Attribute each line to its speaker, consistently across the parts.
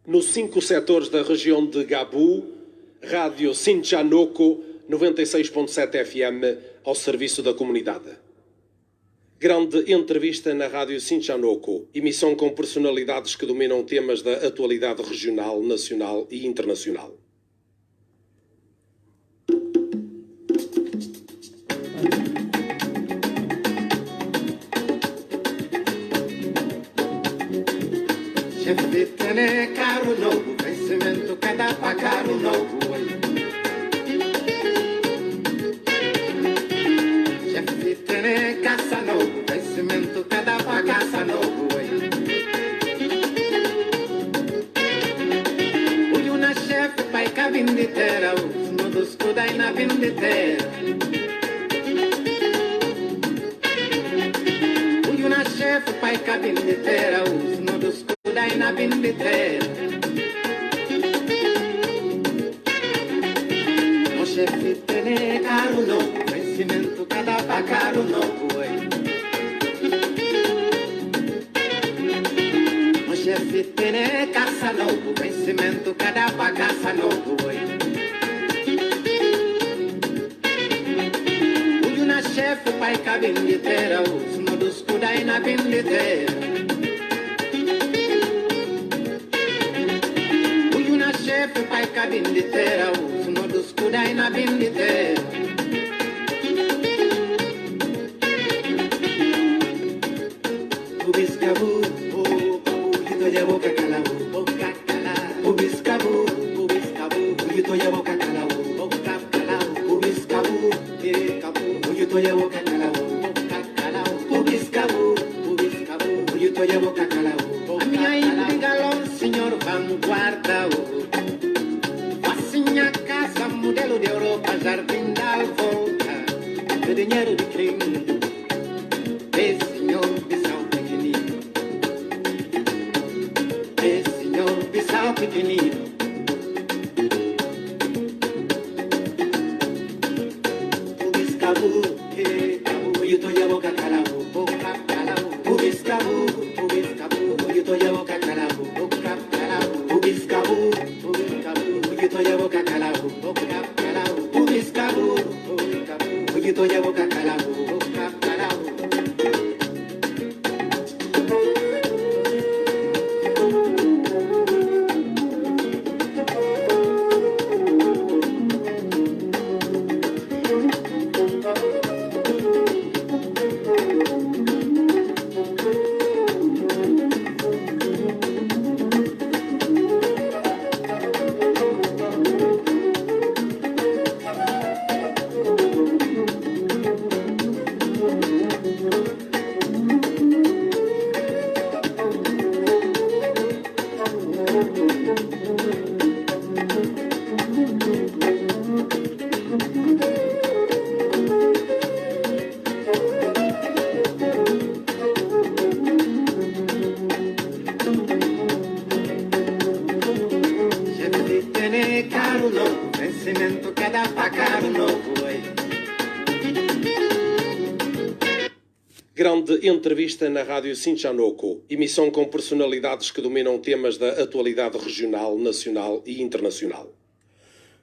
Speaker 1: Nos 5 setores da região de Gabu, Rádio Sinchanoko 96.7 FM ao serviço da comunidade. Grande entrevista na Rádio Sinchanoko, emissão com personalidades que dominam temas da atualidade regional, nacional e internacional.
Speaker 2: Chefe tene carro novo, vencimento cada pra carro novo. Chefe tene caça novo, vencimento cada pra caça novo. Uyu na chefe pai ka vinditera, no dos kudai na vinditera. Uyu na chefe pai ka vinditera, no dos dai na vinditera. O chefe tene carro novo, vencimento cada pra carro novo. O chefe tene caça novo, vencimento cada pra caça novo. Uyu na chefe pai ka vinditera, os modos kudai na vinditera. Chefe pai ka vinditera, os modos kudai na vinditera. Ubiscabu, hito ya boca calabu, boca calabu. Ubiscabu, hito ya boca calabu, boca calabu. Ubiscabu, hito ya boca calabu, boca calabu. Ubiscabu, hito ya boca calabu. A minha indigalão, senhor vanguarda. Minha casa, modelo de Europa, jardim da Alvolta, de dinheiro de crime, senhor Bissau pequenino, senhor Bissau pequenino. O biscabu, eu tô a boca calabu, boca calabu. O biscabu, eu tô a boca calabu, boca calabu. O biscabu, eu tô a boca calabu, boca calabu. O biscabu, eu tô a boca calabu, boca calabu.
Speaker 1: Grande entrevista na Rádio Sinchanoko, emissão com personalidades que dominam temas da atualidade regional, nacional e internacional.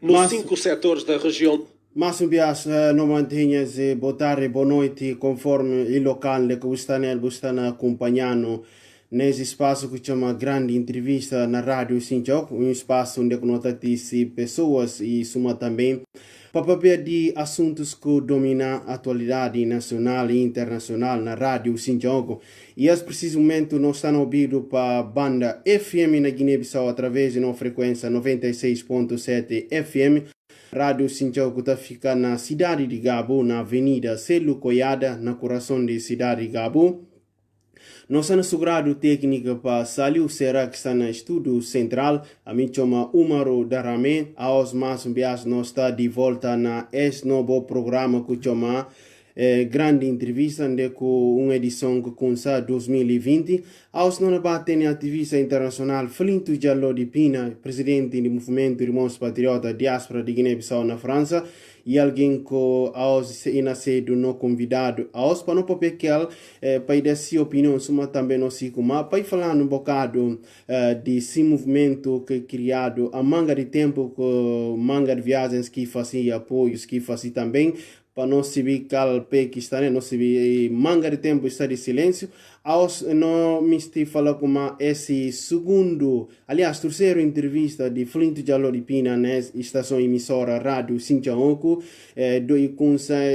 Speaker 1: Nos 5 setores da região...
Speaker 3: Mas bias não mantenhas boa tarde, boa noite, conforme o local que você está acompanhando nesse espaço que chama Grande Entrevista na Rádio Sinchanoko, espaço onde conectam-se pessoas e suma também para papel de assuntos que dominam a atualidade nacional e internacional na Rádio Sinchanoko. E esse preciso momento nós estamos ouvindo para a banda FM na Guiné-Bissau através de uma frequência 96.7 FM. Rádio Sinchanoko está fica na cidade de Gabu, na Avenida Selu Coiada, na coração da cidade de Gabu. Nós estamos segurado técnica para Saliu Será que está no estúdio central. A mim chama Umaru Darame. Aos mais nós está de volta na esse novo programa que chama grande entrevista com uma edição que começa 2020. Aos não batem ativista internacional Flinto Jallo de Pina, presidente do movimento Irmãos Patriota Diáspora de Guiné-Bissau na França. e alguém que aos ina cedo no convidado aos para não papel para dar sua opinião suma também não sei como para falar um bocado desse movimento que criado a manga de tempo que manga de viagens que fazia apoios que fazia também para não se ver que está não se ver manga de tempo está de silêncio aos não me estou falando como esse segundo aliás terceiro entrevista de Flint Jaloripina na estação emissora rádio Sinchaoku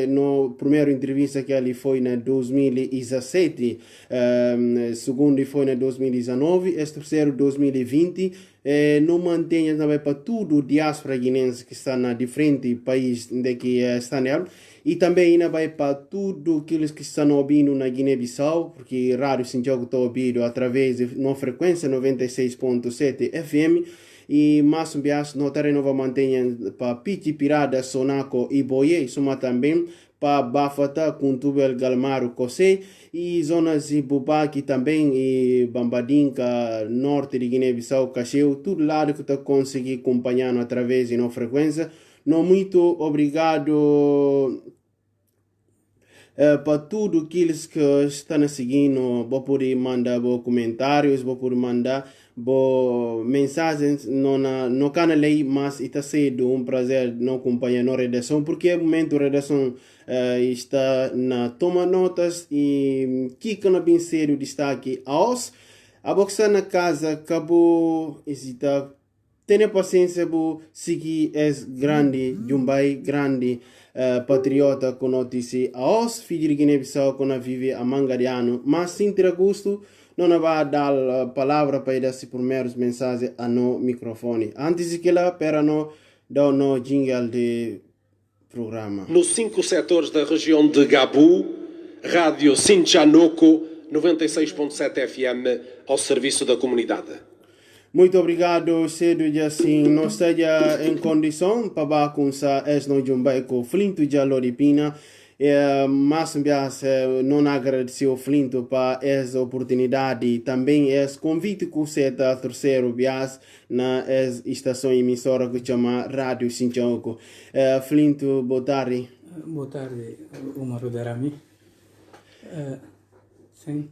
Speaker 3: no primeiro entrevista que ali foi na 2017 segundo foi na 2019 esse terceiro 2020 não mantenha também para tudo diáspora guinense que está na diferente país de que está nela e também ainda vai para tudo aqueles que estão ouvindo na Guiné-Bissau porque rádio Sinchaoku está ouvindo através de uma frequência 96.7 FM e mais um bias notarem nova mantenha para Piti Pirada, Sonaco e Boye, soma também para Bafata, Kuntubel, Galmaro, Kosei e zonas de Bubaki também e Bambadinka, norte de Guiné-Bissau, Cacheu, tudo lado que está conseguindo acompanhando através de uma frequência. Não muito obrigado para tudo aqueles que estão seguindo, vou poder mandar comentários, vou poder mandar mensagens no canal aí, mas está sendo um prazer não acompanhar na redação, porque é momento a redação está na toma notas e que não bem sério destaque aos a boxa na casa acabou hesitar. Tenha paciência para seguir esse grande Jumbai, grande patriota com notícia aos filhos de Guiné-Bissau que não vive a Mangariano, mas sem ter gosto não vai dar a palavra para esse primeiros mensagens a no microfone. Antes de que ela para no dar no jingle de programa.
Speaker 1: Nos 5 setores da região de Gabu, rádio Sinchaoku 96.7 FM ao serviço da comunidade.
Speaker 3: Muito obrigado, cedo de assim, não esteja em condição para bagunçar esse no Jumbai com Flinto de Aloripina. Mas não agradecer o Flinto para essa oportunidade. Também esse convite que você está terceiro bias na estação emissora que chama Rádio Sinchaoku. Flinto, boa tarde.
Speaker 4: Boa tarde, Umaru Darami. Sim.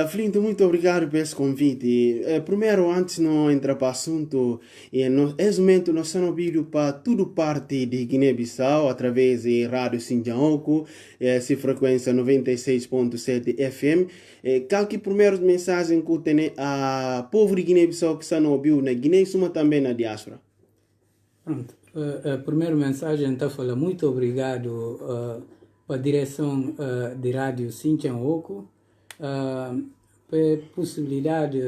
Speaker 3: Flinto, muito obrigado por esse convite. Primeiro, antes de não entrar para o assunto, nesse momento nós estamos ouvindo para tudo parte de Guiné-Bissau através de Rádio Sinchaoku, essa frequência 96.7 FM. Qual que primeiro mensagem que tem a povo de Guiné-Bissau que está ouvindo na Guiné e também na diáspora?
Speaker 4: Pronto. A primeira mensagem está falando muito obrigado para a direção de Rádio Sinchaoku. Pela possibilidade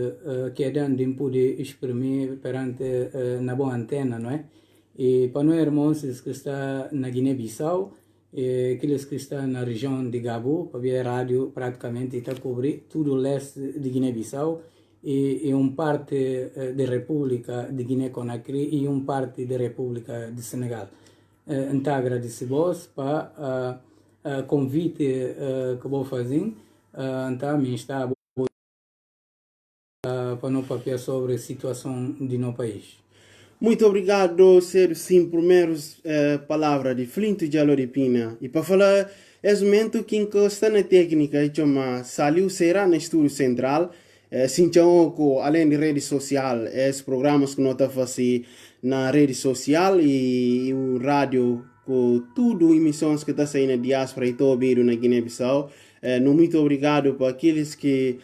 Speaker 4: que é dando de poder exprimir perante na boa antena, não é? E para nós irmãos que estão na Guiné-Bissau, aqueles que estão na região de Gabu, para ver a rádio praticamente está a cobrir todo o leste de Guiné-Bissau e parte da República de Guiné-Conakry e parte da República de Senegal. Então agradeço-vos para o convite que vou fazer. Então, me está para não papel sobre a situação de nosso país.
Speaker 3: Muito obrigado, ser sim, primeiros palavras de Flinto de Aloripina. E para falar, esse momento que está na técnica, chama saiu será no estúdio central, Sinchaoku, além de rede social, esses programas que nós estamos fazendo na rede social e o rádio, com tudo emissões que está saindo na diáspora e todo ouvido na Guiné-Bissau. Muito obrigado para aqueles que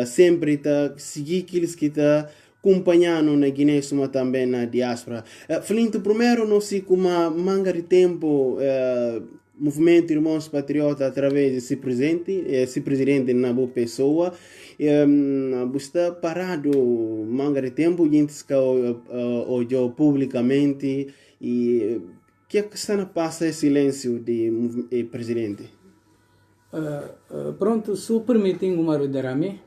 Speaker 3: sempre estão seguindo, aqueles que estão acompanhando na Guiné e também na diáspora. Flinto, primeiro, não sei como manga de tempo, movimento Irmãos Patriota através desse presidente na boa pessoa, está parado manga de tempo, a gente olhou publicamente e o que está na passa silêncio de presidente?
Speaker 4: Pronto, se permitem, Umaru Darami,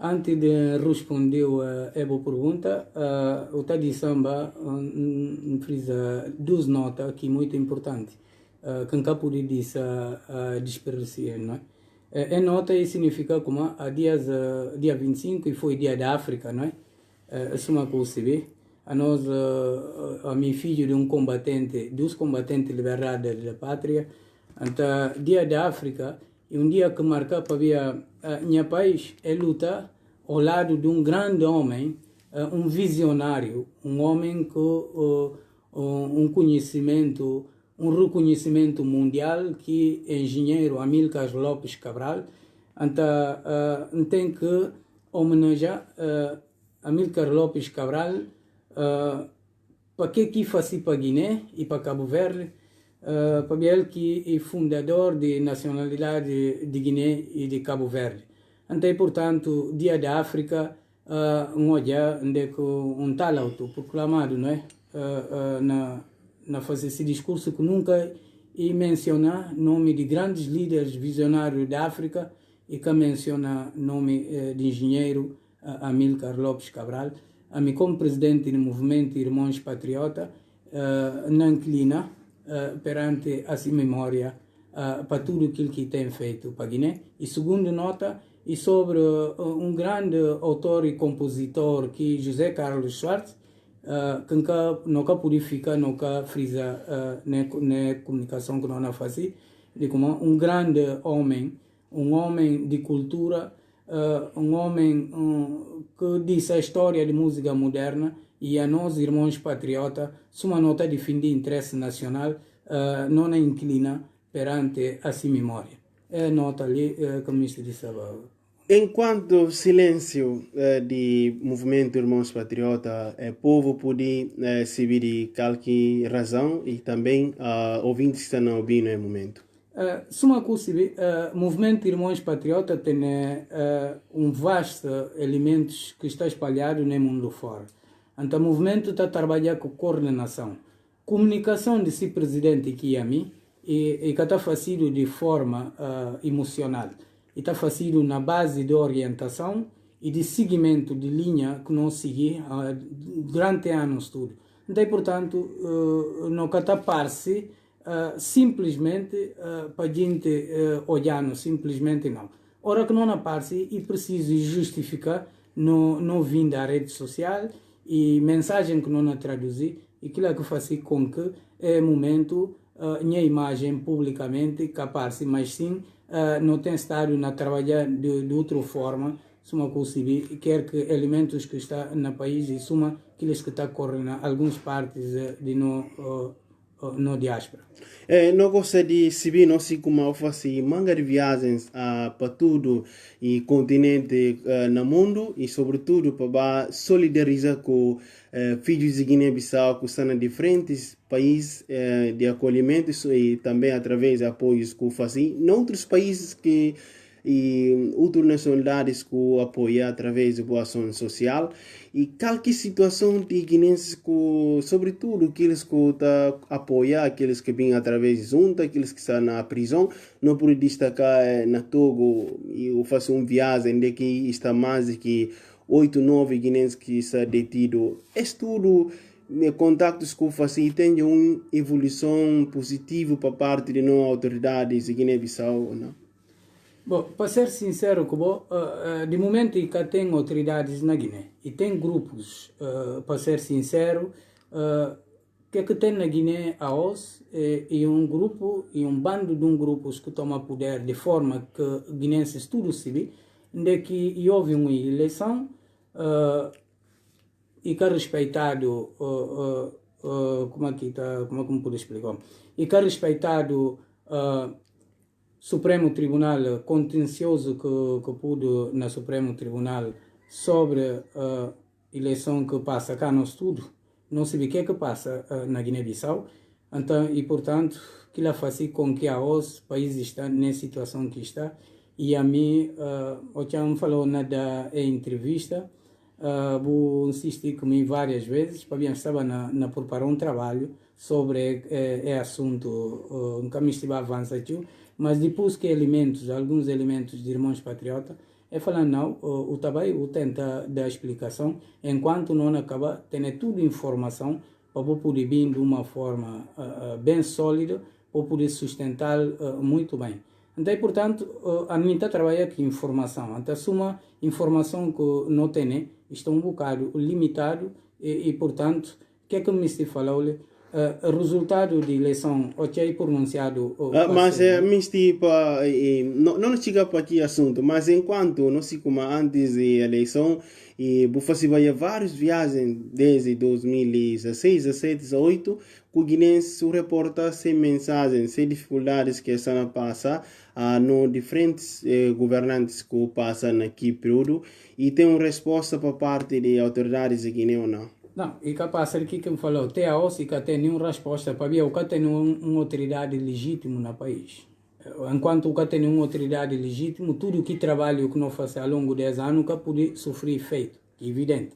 Speaker 4: antes de responder a essa pergunta, o Tadi Samba frisa duas notas que muito importantes, que não pode desperdiciar, não é? A nota significa como a dia 25 e foi dia da África, não é? Isso é uma coisa, a nós, a meu filho de combatente, dos combatentes liberados da pátria, então, dia da África, é dia que marca para ver minha país é luta ao lado de grande homem, visionário, homem com conhecimento, reconhecimento mundial, que é engenheiro Amílcar Lopes Cabral. Então, tem que homenagear Amílcar Lopes Cabral para que faz para Guiné e para Cabo Verde, para ele que é fundador de nacionalidade de Guiné e de Cabo Verde. Então, portanto, Dia da África, dia onde tal autoproclamado, não é? Na fazer esse discurso que nunca ia mencionar nome de grandes líderes visionários da África e que menciona nome de engenheiro Amílcar Lopes Cabral, a mim como presidente do movimento Irmãos Patriota, não inclina perante a sua memória para tudo aquilo que tem feito para a Guiné. E segunda nota, e sobre grande autor e compositor que é José Carlos Schwartz, que nunca purifica, nunca frisa na comunicação que nós fazemos, de como grande homem, homem de cultura, homem que diz a história de música moderna, e a nós, irmãos patriotas, uma nota de fim de interesse nacional, não é inclina perante a sua memória. É a nota ali que o ministro disse.
Speaker 3: Enquanto silêncio de movimento Irmãos Patriota, o povo pode servir de qualquer razão e também ouvintes que estão ouvindo no momento.
Speaker 4: Suma cusibi, movimento Irmãos Patriota tem vasto elementos que está espalhado no mundo fora. Então, o movimento está a trabalhar com coordenação, comunicação de si presidente que é a mim, e que está fazendo de forma emocional. E está fazendo na base de orientação e de seguimento de linha que nós seguimos durante anos tudo. Então, portanto, não está parse simplesmente para a gente olhar, simplesmente não. Ora que não aparece e preciso justificar no vindo da rede social e mensagem que não traduzir e aquilo que faz com que é momento minha imagem publicamente capaz, mas sim não tem estado a trabalhar de outra forma, suma conseguir quer que elementos que está no país e suma aqueles que está correndo algumas partes de no diáspora.
Speaker 3: Não gosto de saber, não sei como eu faço manga de viagens para tudo e continente no mundo e sobretudo para solidarizar com filhos de Guiné-Bissau que estão em diferentes países de acolhimento e também através de apoios que fazem em outros países que e outras nacionalidades que apoiam através de boa ação social e qualquer situação de guinenses que, sobretudo aqueles que apoiam, aqueles que vêm através de junta, aqueles que estão na prisão, não por destacar na Togo e eu faço viagem de que está mais de que 8, 9 guinenses que estão detidos. É tudo contactos que eu faço e tem uma evolução positiva para parte de nós autoridades de Guiné-Bissau, não?
Speaker 4: Bom, para ser sincero, de momento que tem autoridades na Guiné e tem grupos, para ser sincero, que tem na Guiné a OS e grupo e bando de grupos que toma poder de forma que guinenses tudo se vê, de que houve uma eleição e que é respeitado, como é que pode explicar? E que é respeitado Supremo Tribunal contencioso que pude na Supremo Tribunal sobre a eleição que passa cá no estudo, não se vê o que é que passa na Guiné-Bissau, então, e portanto, que ela faz com que os países estão nessa situação que está, e a mim, o que eu falou na entrevista, vou insistir comigo várias vezes, para mim estava na preparar trabalho sobre assunto, nunca me estive avançando, mas depois que alguns elementos de Irmãos Patriota, é falando não, o trabalho tenta dar explicação, enquanto não acaba tendo toda informação para poder vir de uma forma bem sólida, para poder sustentar muito bem. Então, portanto, a mim está trabalhando com informação. Então, uma informação que não tem, está um bocado limitado portanto, o que é que me se falou? O resultado da eleição, ok, pronunciado.
Speaker 3: Mas não chega para aqui assunto, mas enquanto não se como antes da eleição, você vai várias viagens desde 2016, 17, 18, que o guinense reporta sem mensagens, sem dificuldades que estão a passar no diferentes governantes que passam aqui período e tem uma resposta por parte das autoridades de Guiné ou não?
Speaker 4: Não, e capaz aqui que me falou, até a OSI que tem nenhuma resposta para mim, o que tem uma autoridade legítima no país. Enquanto o que tem uma autoridade legítima, tudo que trabalho que não faça ao longo de 10 anos, nunca pode sofrer efeito, evidente.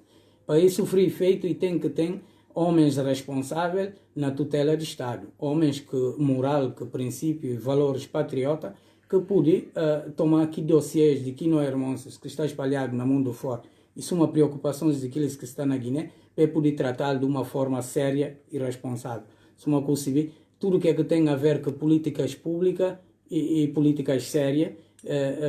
Speaker 4: Para isso sofrer efeito, e tem que ter homens responsáveis na tutela do Estado, homens que moral, que princípio, valores patriota, que podem tomar aqui dossiês de que não irmãos que está espalhado no mundo fora. Isso é uma preocupação daqueles que estão na Guiné, para poder tratar de uma forma séria e responsável. Se uma coisa, tudo que tem a ver com políticas públicas e políticas sérias,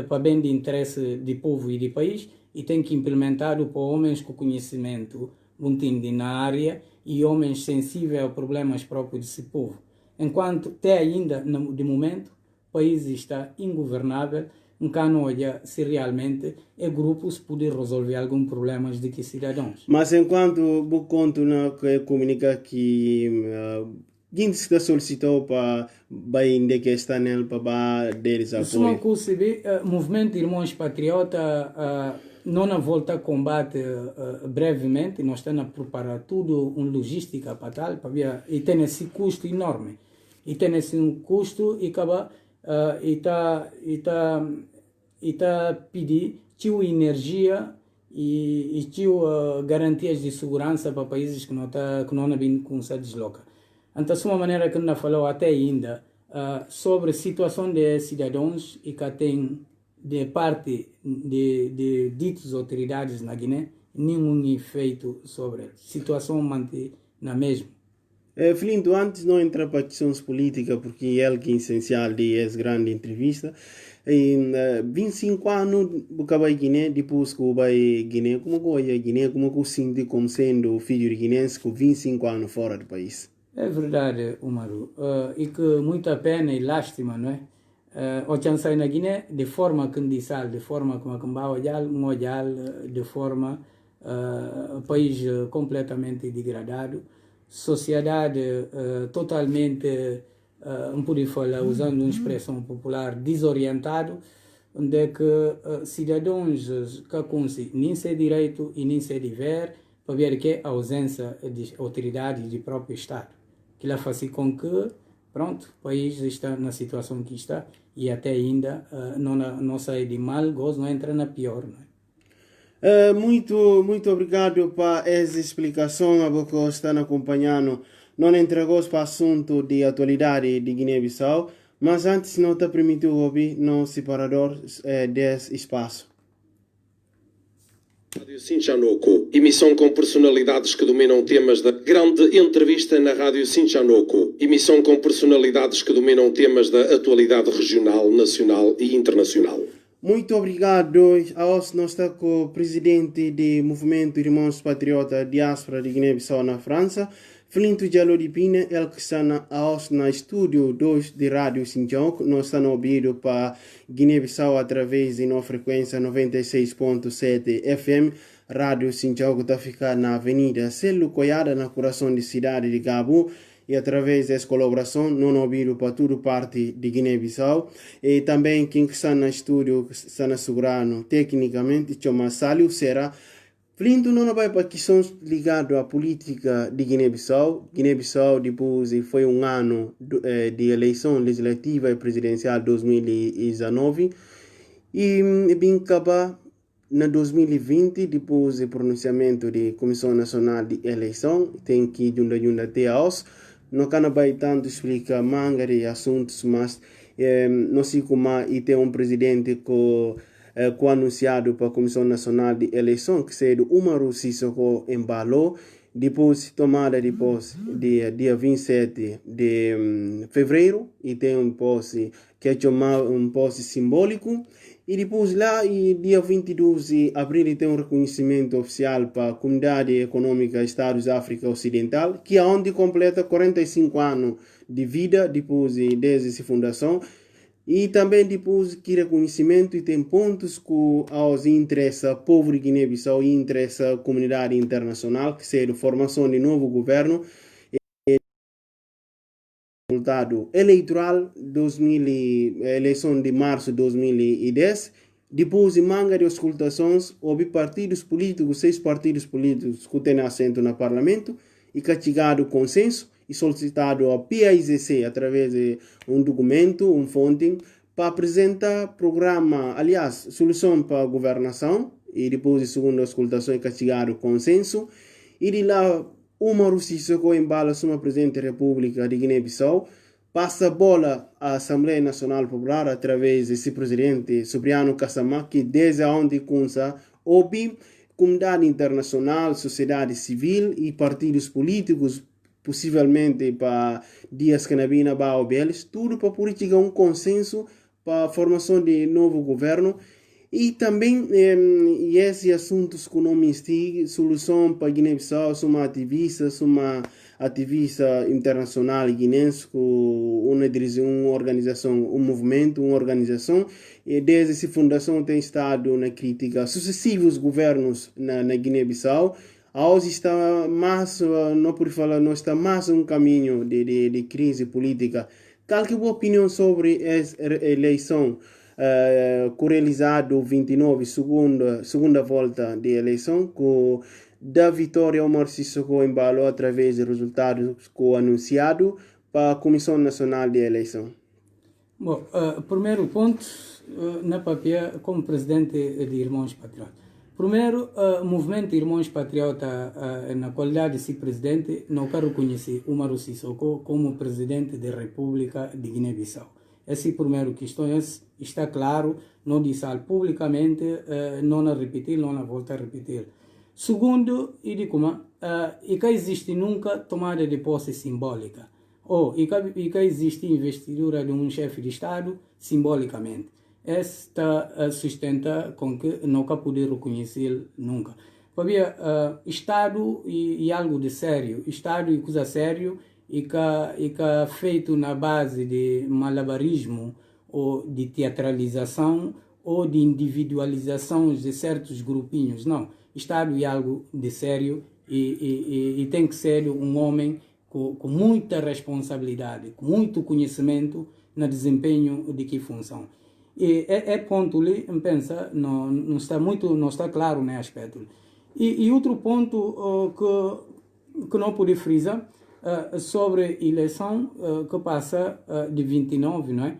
Speaker 4: para bem de interesse do povo e do país, e tem que implementar para homens com conhecimento muito na área e homens sensíveis a problemas próprios desse povo. Enquanto até ainda, de momento, o país está ingovernável, não olha se realmente é grupos podem resolver alguns problemas de que cidadãos.
Speaker 3: Mas enquanto o conto que comunica que quem está solicitou para ainda que está nele para deles apoio.
Speaker 4: Se não conseguir, o movimento Irmãos Patriota não volta a combate brevemente, nós estamos a preparar tudo uma logística para tal, e tem esse custo enorme. E tem esse custo e acaba está pedir energia e garantias de segurança para países que não vêm com essa desloca. Então, de uma maneira que não falou até ainda sobre a situação de cidadãos e que tem de parte de ditas autoridades na Guiné nenhum efeito sobre a situação mantém na mesma.
Speaker 3: Flinto, antes não entrar para questões políticas, porque é que é essencial de essa grande entrevista. Em 25 anos, você vai Guiné, depois que vai Guiné, como que vai Guiné, como que se sente como sendo filho de guinense com 25 anos fora do país?
Speaker 4: É verdade, Umaru, e que muita pena e lástima, não é? O chancei na Guiné, de forma candissal, de forma como a olhar, de forma país completamente degradado, sociedade totalmente, não podia falar, usando uma expressão popular, desorientado, onde é que cidadãos que conseguem nem ser direito e nem ser dever, para ver que a ausência de autoridade do próprio Estado. Que lá faz com que, pronto, o país está na situação que está e até ainda não sai de mal, gozo, não entra na pior, não é?
Speaker 3: Muito obrigado para essa explicação, a que estão acompanhando. Não entregou para o assunto de atualidade de Guiné-Bissau, mas antes não está permitido ouvir no separador desse espaço.
Speaker 1: Rádio Sinchanoco, emissão com personalidades que dominam temas da grande entrevista na Rádio Sinchanoco, emissão com personalidades que dominam temas da atualidade regional, nacional e internacional.
Speaker 3: Muito obrigado. Nós estamos com o presidente do Movimento Irmãos Patriota Diáspora de Guiné-Bissau na França, Flinto Diallo de Pina, ele que está na estúdio 2 de Rádio Sinchanoco. Nós estamos ouvindo para Guiné-Bissau através de uma frequência 96.7 FM. Rádio Sinchanoco está ficando na Avenida Celo Coiada, na coração da cidade de Gabu. E através dessa colaboração, não ouvido para toda parte de Guiné-Bissau. E também quem está no estúdio, que está assegurando tecnicamente, chama Sálio Serra. Flinto não vai para questões ligadas à política de Guiné-Bissau. Guiné-Bissau depois foi um ano de eleição legislativa e presidencial 2019. E bem acabar na 2020, depois do pronunciamento da Comissão Nacional de Eleição, tem que ir até a OS. Não vai tanto explicar manga de assuntos, mas não sei como e tem um presidente que anunciado para a Comissão Nacional de Eleição, que seria Umaru Sissoko embalou, depois tomada de posse dia 27 de fevereiro, e tem um posse que é chamado um posse simbólico, E depois lá, e dia 22 de abril, tem um reconhecimento oficial para a Comunidade Econômica Estados da África Ocidental, que é onde completa 45 anos de vida depois desde essa fundação. E também depois que reconhecimento e tem pontos que aos interessa povo de Guiné-Bissau e interessa a comunidade internacional, que seja a formação de novo governo, resultado eleitoral 2000, eleição de março de 2010, depois de manga de auscultações, houve partidos políticos, 6 partidos políticos que têm assento no parlamento, e castigado consenso e solicitado ao PAIGC através de um documento, fonte, para apresentar programa, aliás, solução para a governação, e depois de segunda auscultação e castigado consenso, e de lá Umaru Sissoko embala suma presidente da República de Guiné-Bissau, passa a bola à Assembleia Nacional Popular através desse presidente Cipriano Kasama, que desde onde começa houve comunidade internacional, sociedade civil e partidos políticos, possivelmente para Dias Canabina, Baobeles, tudo para política um consenso para a formação de novo governo. E também esses assuntos que não existem, solução para Guiné-Bissau, sou uma ativista internacional guinense, uma organização, um movimento, uma organização, e desde essa fundação tem estado na crítica sucessivos governos na Guiné-Bissau. Hoje está mais, não por falar, não está mais um caminho de crise política. Qual que é a opinião sobre essa eleição? Realizado 29, segunda volta de eleição, com da vitória Omar Sissoko embalou através de resultados anunciado para a Comissão Nacional de Eleição.
Speaker 4: Bom, primeiro ponto, na papel, como presidente de Irmãos Patriotas. Primeiro, o movimento Irmãos Patriotas, na qualidade de presidente, não quer reconhecer Umaru Sissoko como presidente da República de Guiné-Bissau. Essa é a primeira questão, está claro, não disse publicamente, não a repetir, não a voltar a repetir. Segundo, e que existe nunca tomada de posse simbólica, ou e que existe investidura de um chefe de Estado simbolicamente. Esta sustenta com que não vai poder reconhecer nunca. Porque Estado e algo de sério, Estado e coisa sério, e que feito na base de malabarismo ou de teatralização ou de individualização de certos grupinhos. Não, Estado é algo de sério e tem que ser um homem com muita responsabilidade, com muito conhecimento no desempenho de que função. E ponto ali, pensa, não está claro nesse aspecto. E outro ponto que não pude frisar, sobre a eleição que passa de 29, não é?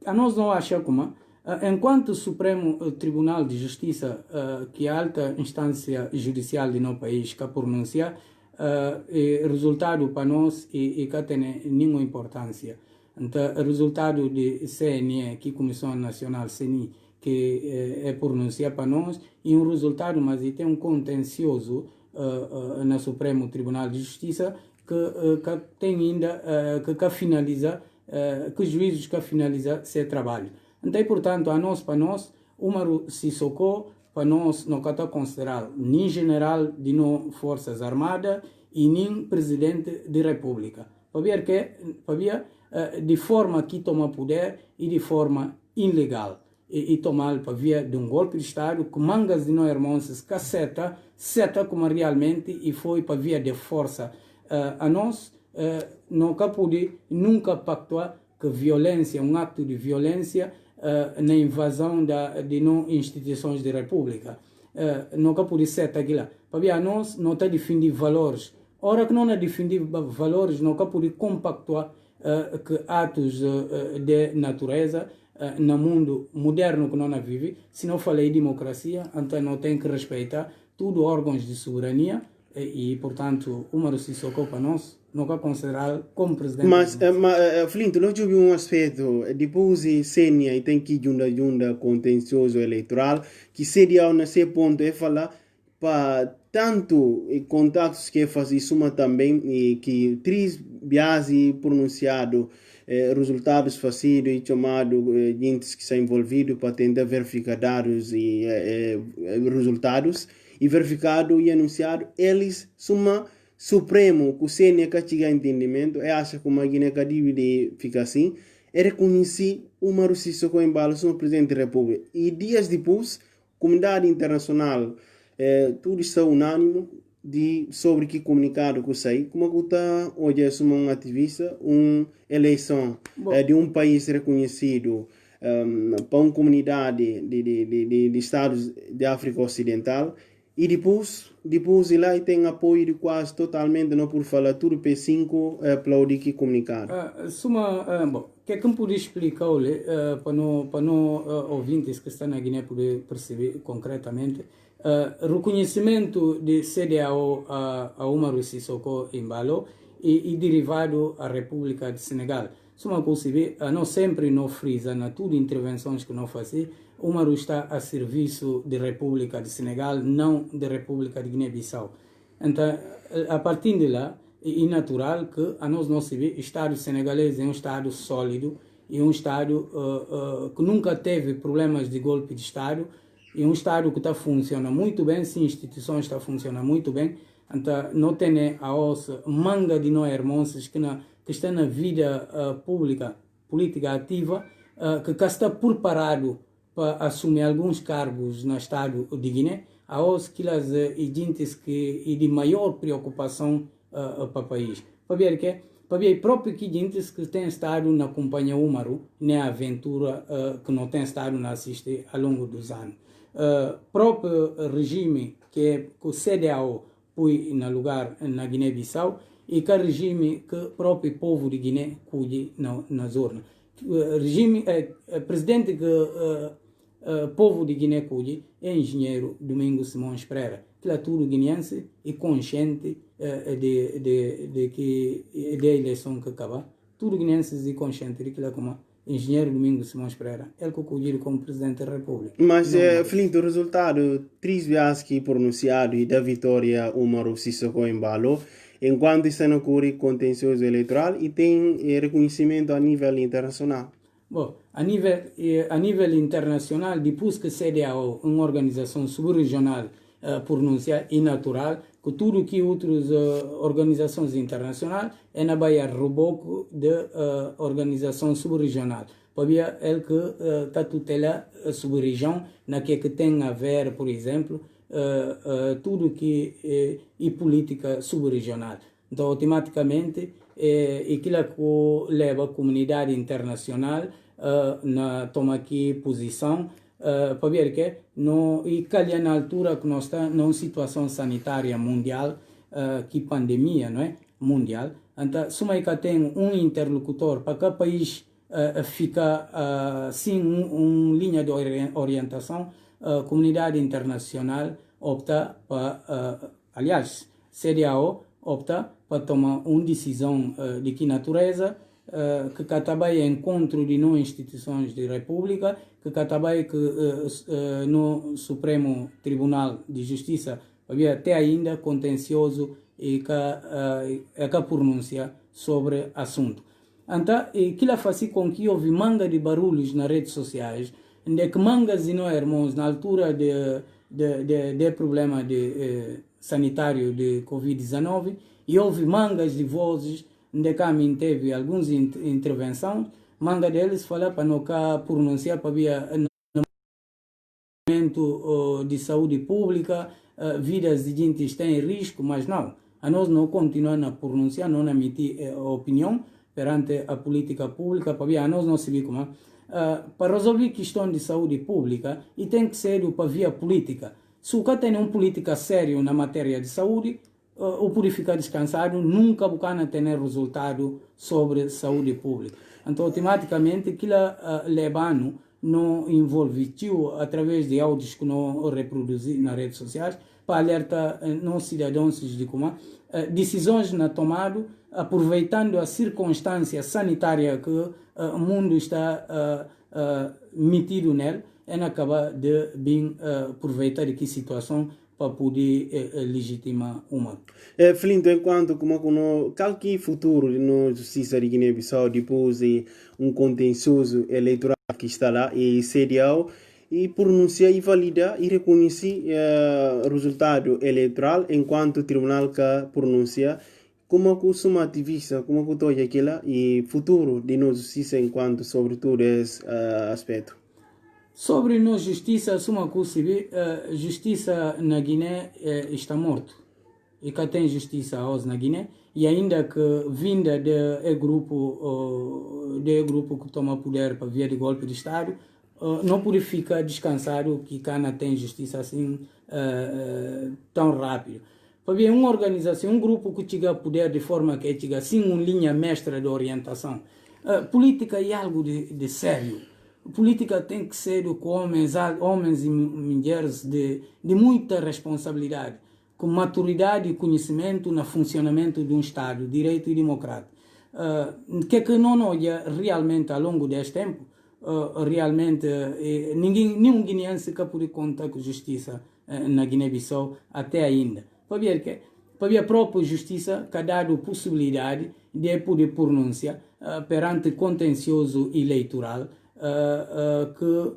Speaker 4: A nós não acha como, enquanto o Supremo Tribunal de Justiça, que é a alta instância judicial do nosso país, que pronuncia, o resultado para nós e que tem nenhuma importância. Então, o resultado de CNE, que é a Comissão Nacional CNI, que é pronunciado para nós, e um resultado, mas tem um contencioso no Supremo Tribunal de Justiça que tem ainda que finaliza, que os juízes que finaliza seu trabalho. Então, portanto, para nós, Umaru Sissoko, para nós, não está considerado nem general de não Forças Armadas e nem presidente da República. Para ver de forma que toma poder e de forma ilegal. E tomar para via de um golpe de Estado que mangas de nós irmãos que seta como realmente e foi para via de força. A nós não pode nunca pactuar que violência, um ato de violência na invasão de não instituições da República. Não pode ser aquilo. Para via a nós não está defendendo valores. Ora que não é defender valores, não pode compactuar que atos de natureza no mundo moderno que nós vivemos, se não falei democracia, então não tem que respeitar tudo órgãos de soberania e, portanto, Umaru Sissoko para nós não é considerado como presidente.
Speaker 3: Mas Flint, nós tivemos um aspecto, depois de Sênia e tem que junta contencioso eleitoral, que seria nesse ponto é falar para tanto contatos que faz isso, mas também que três viagens pronunciado resultados facidos e chamado gente que está envolvido para tentar verificar dados e resultados, e verificado e anunciado, eles são supremo, que o CNE que chega a entendimento, e acha que uma Guiné que deve ficar assim, é reconhecer uma Rússia com embalo como presidente da República. E dias depois, a comunidade internacional, tudo está unânime sobre que comunicado que sai, como que está hoje é um ativista, uma eleição de um país reconhecido para uma comunidade de estados da África Ocidental, e depois lá tem apoio de quase totalmente, não por falar tudo P5 aplaudir que comunicado.
Speaker 4: Bom, que é que me pode explicar para não ouvintes que estão na Guiné poder perceber concretamente reconhecimento de CDAO a Umaru Sissoko Embalo e derivado à República de Senegal. Suma perceber, nós sempre não frisa na tudo intervenções que nós fazemos, Umaru está a serviço da República de Senegal, não da República de Guiné-Bissau. Então, a partir de lá, é natural que a nós não se vê, o Estado senegalês é um Estado sólido, e um Estado que nunca teve problemas de golpe de Estado, e um Estado que funciona muito bem, sim, instituições estão funcionando muito bem, então não tem a ossa manga de nós irmãos que estão na vida política ativa, que está preparado para assumir alguns cargos no Estado de Guiné, a ossa que as agentes que é de maior preocupação para o país. Para ver próprio que gente que tem estado na companhia Umaru, na aventura que não tem estado na assistir ao longo dos anos. Próprio regime que o CDAO põe no lugar na Guiné-Bissau e que o regime que o próprio povo de Guiné cuide na zona. Regime, presidente que o povo de Guiné cuide é engenheiro Domingos Simões Pereira, que é tudo guineense e consciente da eleição que acaba. Tudo guineenses e consciente de que é como engenheiro Domingos Simões Pereira, ele que cuide como presidente da República.
Speaker 3: Mas, Flinto, o resultado, 3 vezes que pronunciado e da vitória Umaru Sissoko Embalo, enquanto está no curso contencioso eleitoral e tem reconhecimento a nível internacional.
Speaker 4: Bom, a nível internacional, depois que a CDAO, uma organização subregional, pronuncia é natural que tudo que outras organizações internacionais é na Bahia reboco de organização subregional. Para ele que está tutela a subregião na que tem a ver, por exemplo, tudo que é política subregional. Então, automaticamente, aquilo que leva a comunidade internacional na toma aqui posição para ver que não e calha na altura que nós estamos numa situação sanitária mundial, que pandemia, não é? Mundial. Então, se que tem um interlocutor para que o país fica sem uma linha de orientação, a comunidade internacional opta para, aliás, CDAO opta para tomar uma decisão de que natureza, que trabalha em encontro de não instituições de república, que trabalha no Supremo Tribunal de Justiça, havia até ainda contencioso e que pronúncia sobre o assunto. Então, aquilo faz com que houve manga de barulhos nas redes sociais, onde que mangas e não irmãos na altura de problema sanitário de Covid-19, e houve mangas de vozes onde Camin teve algumas intervenções, manga deles fala para não pronunciar para via momento de saúde pública, vidas de gente está em risco, mas não, a nós não continuamos a pronunciar, não emitir opinião perante a política pública, para via a nós não se vê como para resolver questão de saúde pública e tem que ser para via política. Se o cara tem uma política séria na matéria de saúde, o pode ficar descansado, nunca vai ter resultado sobre saúde pública. Então, automaticamente, aquilo levando não envolve através de áudios que não reproduzi nas redes sociais, para alertar não cidadãos de como decisões na tomada, aproveitando a circunstância sanitária que o mundo está metido nele, é acabar de bem aproveitar aqui a situação para poder legitimar uma.
Speaker 3: Flinto, enquanto como qualquer futuro de na justiça de Guiné-Bissau depois de contencioso eleitoral que está lá e serial e pronunciar e validar e reconhecer o resultado eleitoral enquanto o tribunal que pronuncia como que suma ativista, como que toja aquela e futuro de na justiça enquanto sobretudo esse aspecto.
Speaker 4: Sobre a justiça, suma que justiça na Guiné está morto. E que tem justiça hoje na Guiné, e ainda que vinda de grupo que toma poder para via de golpe de Estado, não pode ficar descansado que Cana tem justiça assim tão rápido. Para ver uma organização, um grupo que chega a poder de forma que chega sem uma linha mestra de orientação. Política é algo de sério. Política tem que ser com homens e mulheres de muita responsabilidade, com maturidade e conhecimento no funcionamento de um Estado, direito e democrático. Que não olha realmente ao longo deste tempo, realmente nenhum guineense que pode contar com justiça na Guiné-Bissau até ainda. Para ver a própria justiça que ha dado possibilidade de poder pronunciar perante contencioso eleitoral que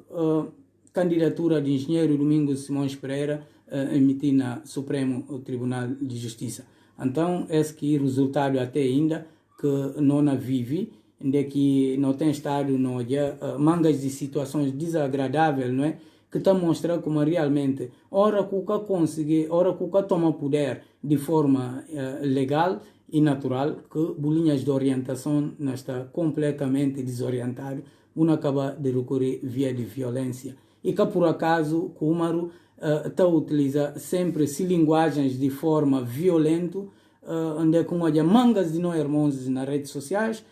Speaker 4: candidatura de engenheiro Domingos Simões Pereira emitir na Supremo Tribunal de Justiça. Então, esse que resultado até ainda que não vive, de que não tem estado no mangas de situações desagradáveis, não é? Que está mostrando como realmente, ora que o consegue, ora que o toma poder de forma legal e natural, que bolinhas de orientação não está completamente desorientado, não acaba de recorrer via de violência. E que por acaso, o Umaru está a utilizar sempre linguagens de forma violenta, onde com mangas de nós irmãos nas redes sociais,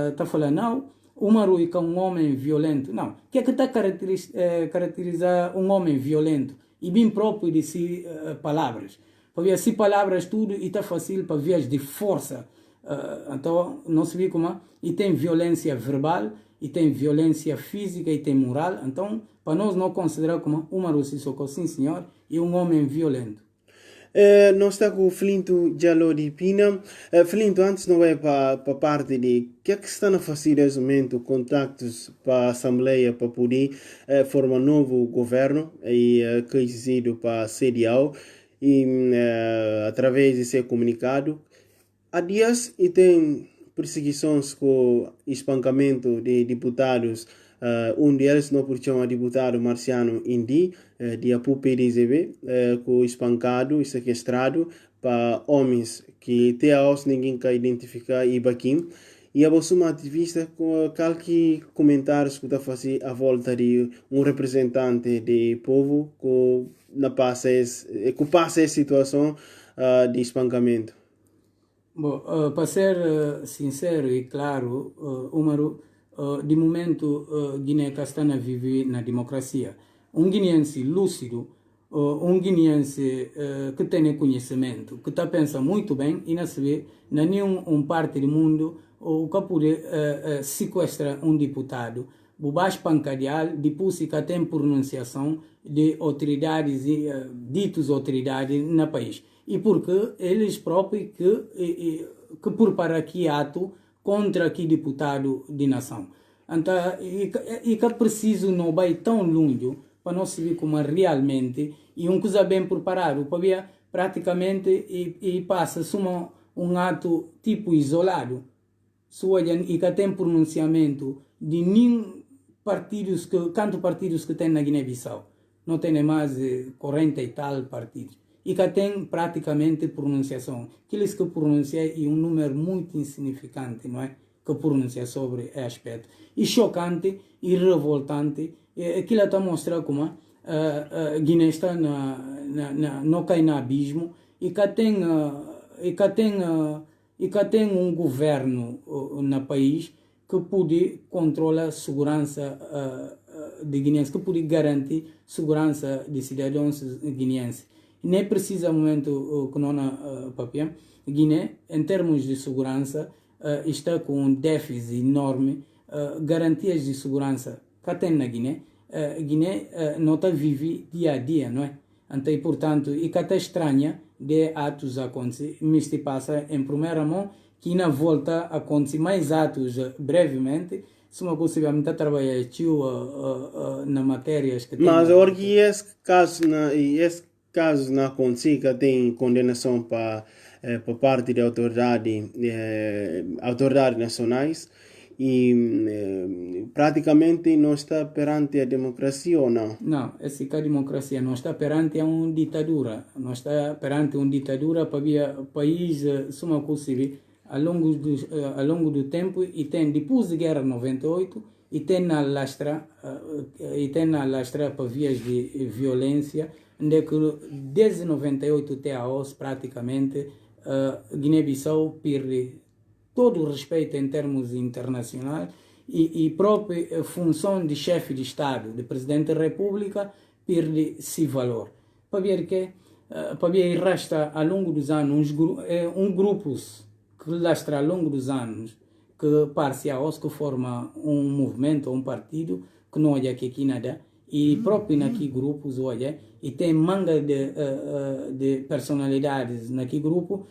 Speaker 4: está falando, não, Umaru é um homem violento. Não, o que é que está a caracterizar um homem violento? E bem próprio de si palavras. Para ver se palavras tudo e está fácil para vias de força. Então, não se vê como e tem violência verbal, e tem violência física, e tem moral. Então, para nós não considerar como Umaru Sissoko, sim senhor, e um homem violento.
Speaker 3: Nós estamos com o Flinto Jalo de Pina. Flinto, antes não é para a parte de o que é que está a fazer nesse momento, contactos para a Assembleia para poder formar um novo governo e que é exigido para a CDAO e através de ser comunicado. Há dias e tem perseguições com espancamento de deputados. Um deles não por chamar deputado Marciano Indi, de APU PDZB, com espancado e sequestrado para homens que até hoje ninguém quer identificar e baquim. E a uma ativista com qualquer comentários que está fazendo à volta de um representante do povo que passa essa situação de espancamento.
Speaker 4: Bom, para ser sincero e claro, Umaru, de momento, Guiné está a viver na democracia. Um guineense lúcido, um guineense que tem conhecimento, que está pensando muito bem e não se vê em nenhuma parte do mundo o que pode sequestrar um deputado. O baixo pancadial, depois que tem pronunciação de autoridades, ditos autoridades no país. E porque eles próprios que preparam aqui ato contra aqui deputado de nação. Então, e que preciso não vai tão longe para não se ver como realmente e coisa bem preparado para ver praticamente e passa um ato tipo isolado. E que tem pronunciamento de nenhum partidos que tem na Guiné-Bissau. Não tem mais 40 e tal partidos. E que tem praticamente pronunciação. Aqueles que pronunciam é um número muito insignificante, não é? Que pronuncia sobre esse aspecto. E chocante e revoltante. Aquilo está a mostrar como Guiné está não cai no abismo e que tem um governo no país que pode controlar a segurança de guineenses, que pode garantir segurança de cidadãos guineenses. Nem precisa momento que não há papel. Guiné, em termos de segurança, está com um déficit enorme. Garantias de segurança que tem na Guiné. Guiné não está vive dia a dia, não é? Então, e, portanto, e que até estranha de atos acontecer, me se passa em primeira mão, que na volta acontecer mais atos brevemente, se uma coisa está trabalhar na matérias que tem.
Speaker 3: Mas agora que esse caso não acontecer, que tem condenação para parte de autoridades nacionais, e praticamente não está perante a democracia ou não?
Speaker 4: Não, essa que a democracia não está perante uma ditadura. Não está perante uma ditadura para o país, se uma coisa ao longo do tempo, e tem depois da guerra de 98, e tem na lastra para vias de violência, onde que desde 98 até a hoje, praticamente, Guiné-Bissau perde todo o respeito em termos internacionais e própria função de chefe de Estado, de Presidente da República, perde esse valor. Para ver que resta ao longo dos anos grupos que lastra ao longo dos anos, que parciais, que forma um movimento ou um partido, que não olha aqui nada, e próprio naquele grupos, olha, e tem manga de personalidades naquele grupo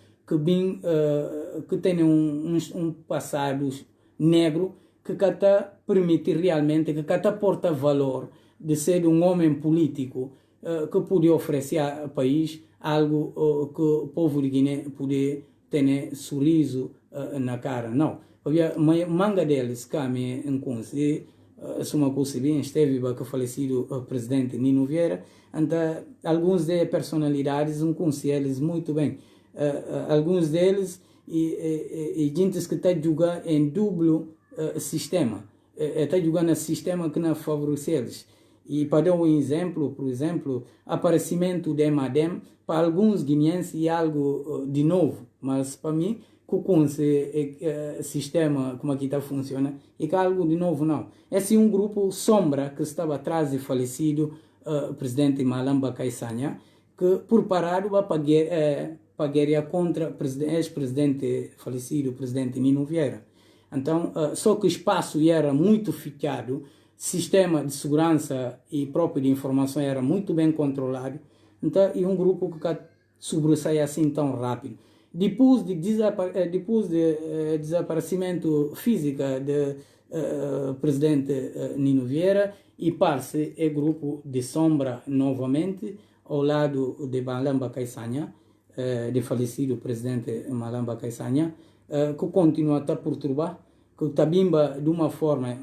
Speaker 4: que tem um passado negro que permite realmente, que porta valor de ser um homem político que pode oferecer ao país algo que o povo de Guiné pode ter sorriso na cara. Não. Havia manga deles que me encontrei, se uma coisa bem, esteve que falecido o presidente Nino Vieira, então alguns de personalidades conheci eles muito bem. Alguns deles e gente que está jogando em duplo sistema, está jogando no sistema que não favorece eles. E para dar um exemplo, por exemplo, aparecimento de Emadem, para alguns guineenses é algo de novo, mas para mim, com esse sistema, como aqui está funciona, é algo de novo não. Esse é um grupo sombra que estava atrás do falecido presidente Malamba Kaisanya, que por parado vai para guerra contra o ex-presidente falecido, presidente Nino Vieira. Então, só que o espaço era muito fechado, sistema de segurança e próprio de informação era muito bem controlado, então, e um grupo que sobressai assim tão rápido. Depois de desaparecimento físico do presidente Nino Vieira, e parte é grupo de sombra novamente, ao lado de Malamba Kaisanya, de falecido presidente Malamba Kaisanya, que continua a perturbar, que Tabimba de uma forma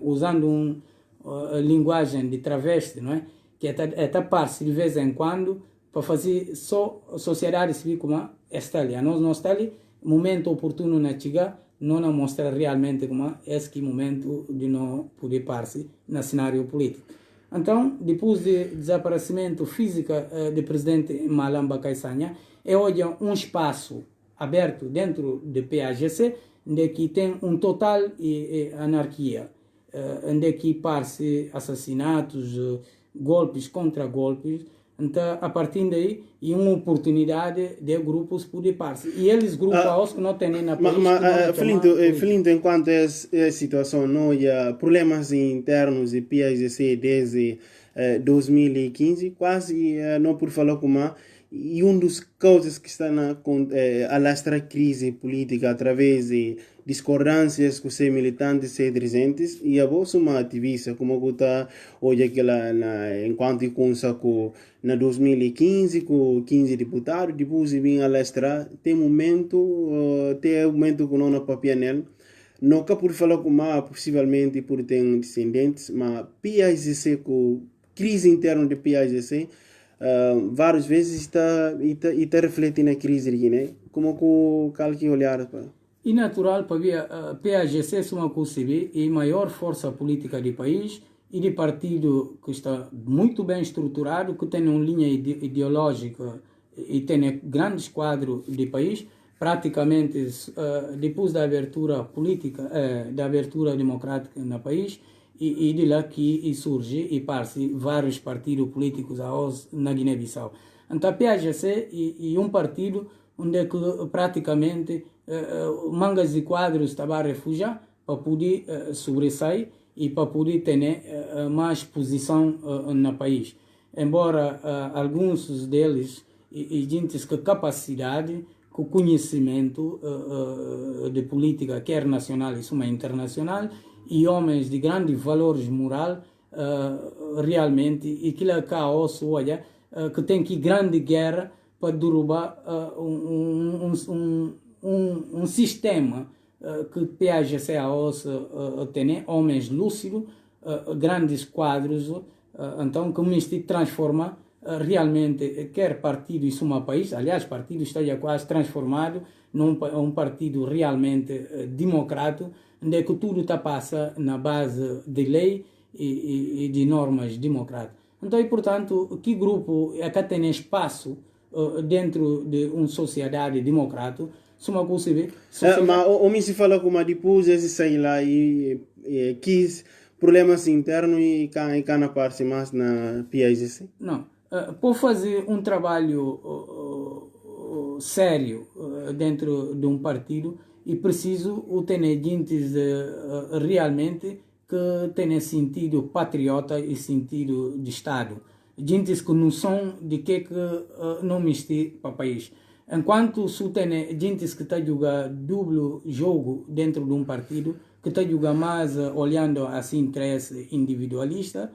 Speaker 4: usando uma linguagem de travesti, não é? Que é tapar-se de vez em quando para fazer só a sociedade civil como está ali. Nós não está ali, momento oportuno na chegar, não mostra realmente como é esse momento de não poder participar no cenário político. Então, depois do desaparecimento físico do presidente Malamba Kaisanya, é hoje um espaço aberto dentro do PAGC, onde que tem total anarquia, onde que parece assassinatos, golpes contra golpes. Então, a partir daí, é uma oportunidade de grupos poder participar. E eles, grupos que não têm nem na política.
Speaker 3: Filindo, enquanto essa situação, não há problemas internos de PAGC desde 2015, quase não por falar como e dos causas que estão a alastrar a crise política através de discordâncias com os militantes e dirigentes, e a voz uma ativista, como está hoje enquanto consta com na 2015 com 15 deputados, depois de vir alastrar, tem momento que não na papianel, não que por falar com possivelmente por ter descendentes, mas PAGC com crise interna de PAGC, várias vezes está refletindo na crise de Guiné, como que olhar para.
Speaker 4: E natural para a PAGC é uma coisa e maior força política do país e de partido que está muito bem estruturado, que tem uma linha ideológica e tem grandes quadros do país, praticamente depois da abertura política, da abertura democrática no país, e de lá que surge e parte vários partidos políticos na Guiné-Bissau. Então a PAGC é um partido onde praticamente mangas e quadros estavam a refugiar para poder sobressair e para poder ter mais posição no país. Embora alguns deles e gente com capacidade, com conhecimento de política, quer nacional e suma internacional, e homens de grandes valores moral, realmente, e que lá cá olha, que tem que grande guerra para derrubar um sistema que PAGC tem homens lúcidos, grandes quadros, então que me transforma realmente, quer partido e suma país, aliás, partido está já quase transformado num um partido realmente democrático, onde que tudo está passa na base de lei e de normas democráticas. Então, e, portanto, que grupo é que tem espaço dentro de uma sociedade democrática, suma possível.
Speaker 3: Mas o me se fala como depois esse sai lá e quis problemas internos e cá na parte mais na PAGC?
Speaker 4: Não. Por fazer um trabalho sério dentro de um partido, e preciso ter gente realmente que tenha sentido patriota e sentido de Estado. Gente que não são de que não misture para o país. Enquanto se tem gente que está a jogar duplo jogo dentro de um partido, que está a jogar mais olhando assim interesse individualista,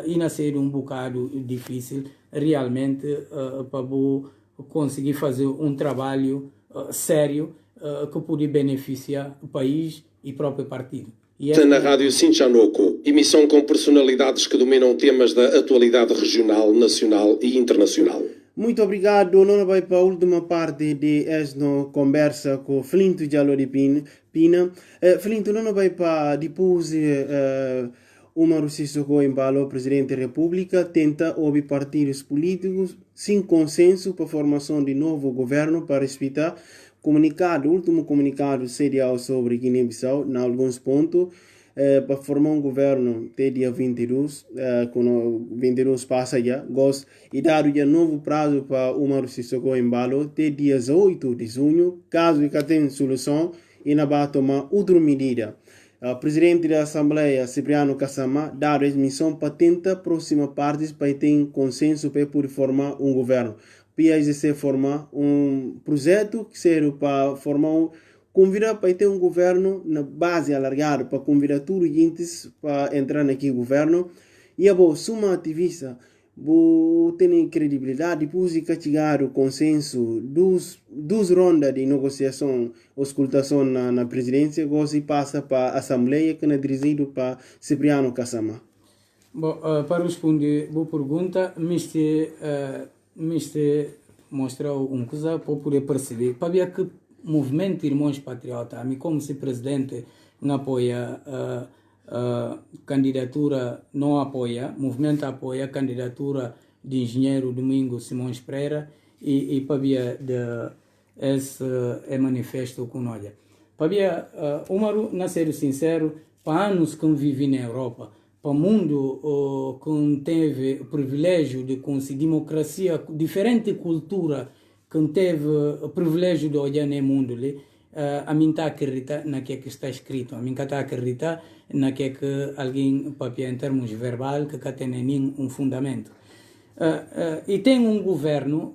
Speaker 4: e nascer um bocado difícil realmente para conseguir fazer um trabalho sério que pode beneficiar o país e o próprio partido.
Speaker 1: Na Rádio Sinchanoco, emissão com personalidades que dominam temas da atualidade regional, nacional e internacional.
Speaker 3: Muito obrigado. Não vai para a última parte de esta conversa com Flinto Diallo de Pina. Flinto, não vai para depois Umaru Sissoko Embalo, Presidente da República, tenta ouvir partidos políticos sem consenso para a formação de novo governo para respeitar comunicado, último comunicado serial sobre Guiné-Bissau, em alguns pontos, para formar um governo até dia 22, quando 22 passa já, e dar já novo prazo para Umaru Sissoko Embalo até dia 8 de junho, caso que tenha solução, e não vai tomar outra medida. O presidente da Assembleia, Cipriano Kassama, dá a missão para tentar próxima partes para ter consenso para poder formar um governo. PAGC formar um projeto que serve para formar convidar para ter um governo na base alargada, para convidar todos os gente para entrar naquele governo. E a suma ativista, ter credibilidade, depois de chegar o consenso dos rondas de negociação, auscultação na presidência, você passa para a Assembleia, que é dirigido para Cipriano Kassama.
Speaker 4: Bom, para responder a pergunta, me mostrou uma coisa para poder perceber. Para ver que o movimento Irmãos Patriota, a mim como se presidente não apoia candidatura, não apoia, o movimento apoia a candidatura de engenheiro Domingos Simões Pereira e para ver esse manifesto com nós. Para ver, Umaru, na ser sincero, para anos que vivi na Europa, para o mundo que teve o privilégio de conseguir democracia, diferente cultura, que teve o privilégio de olhar no mundo, a mim está a acreditar naquilo que está escrito, a mim está a acreditar naquilo que alguém, papel em termos verbal, que tem nenhum fundamento. E tem um governo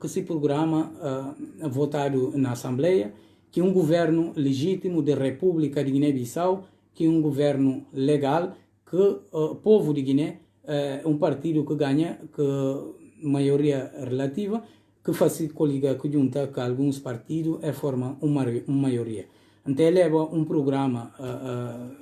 Speaker 4: que se programa votado na Assembleia, que é um governo legítimo da República de Guiné-Bissau, que é um governo legal, que o povo de Guiné é um partido que ganha que maioria relativa, que faz coliga que junta com alguns partidos e forma uma maioria. Então leva um programa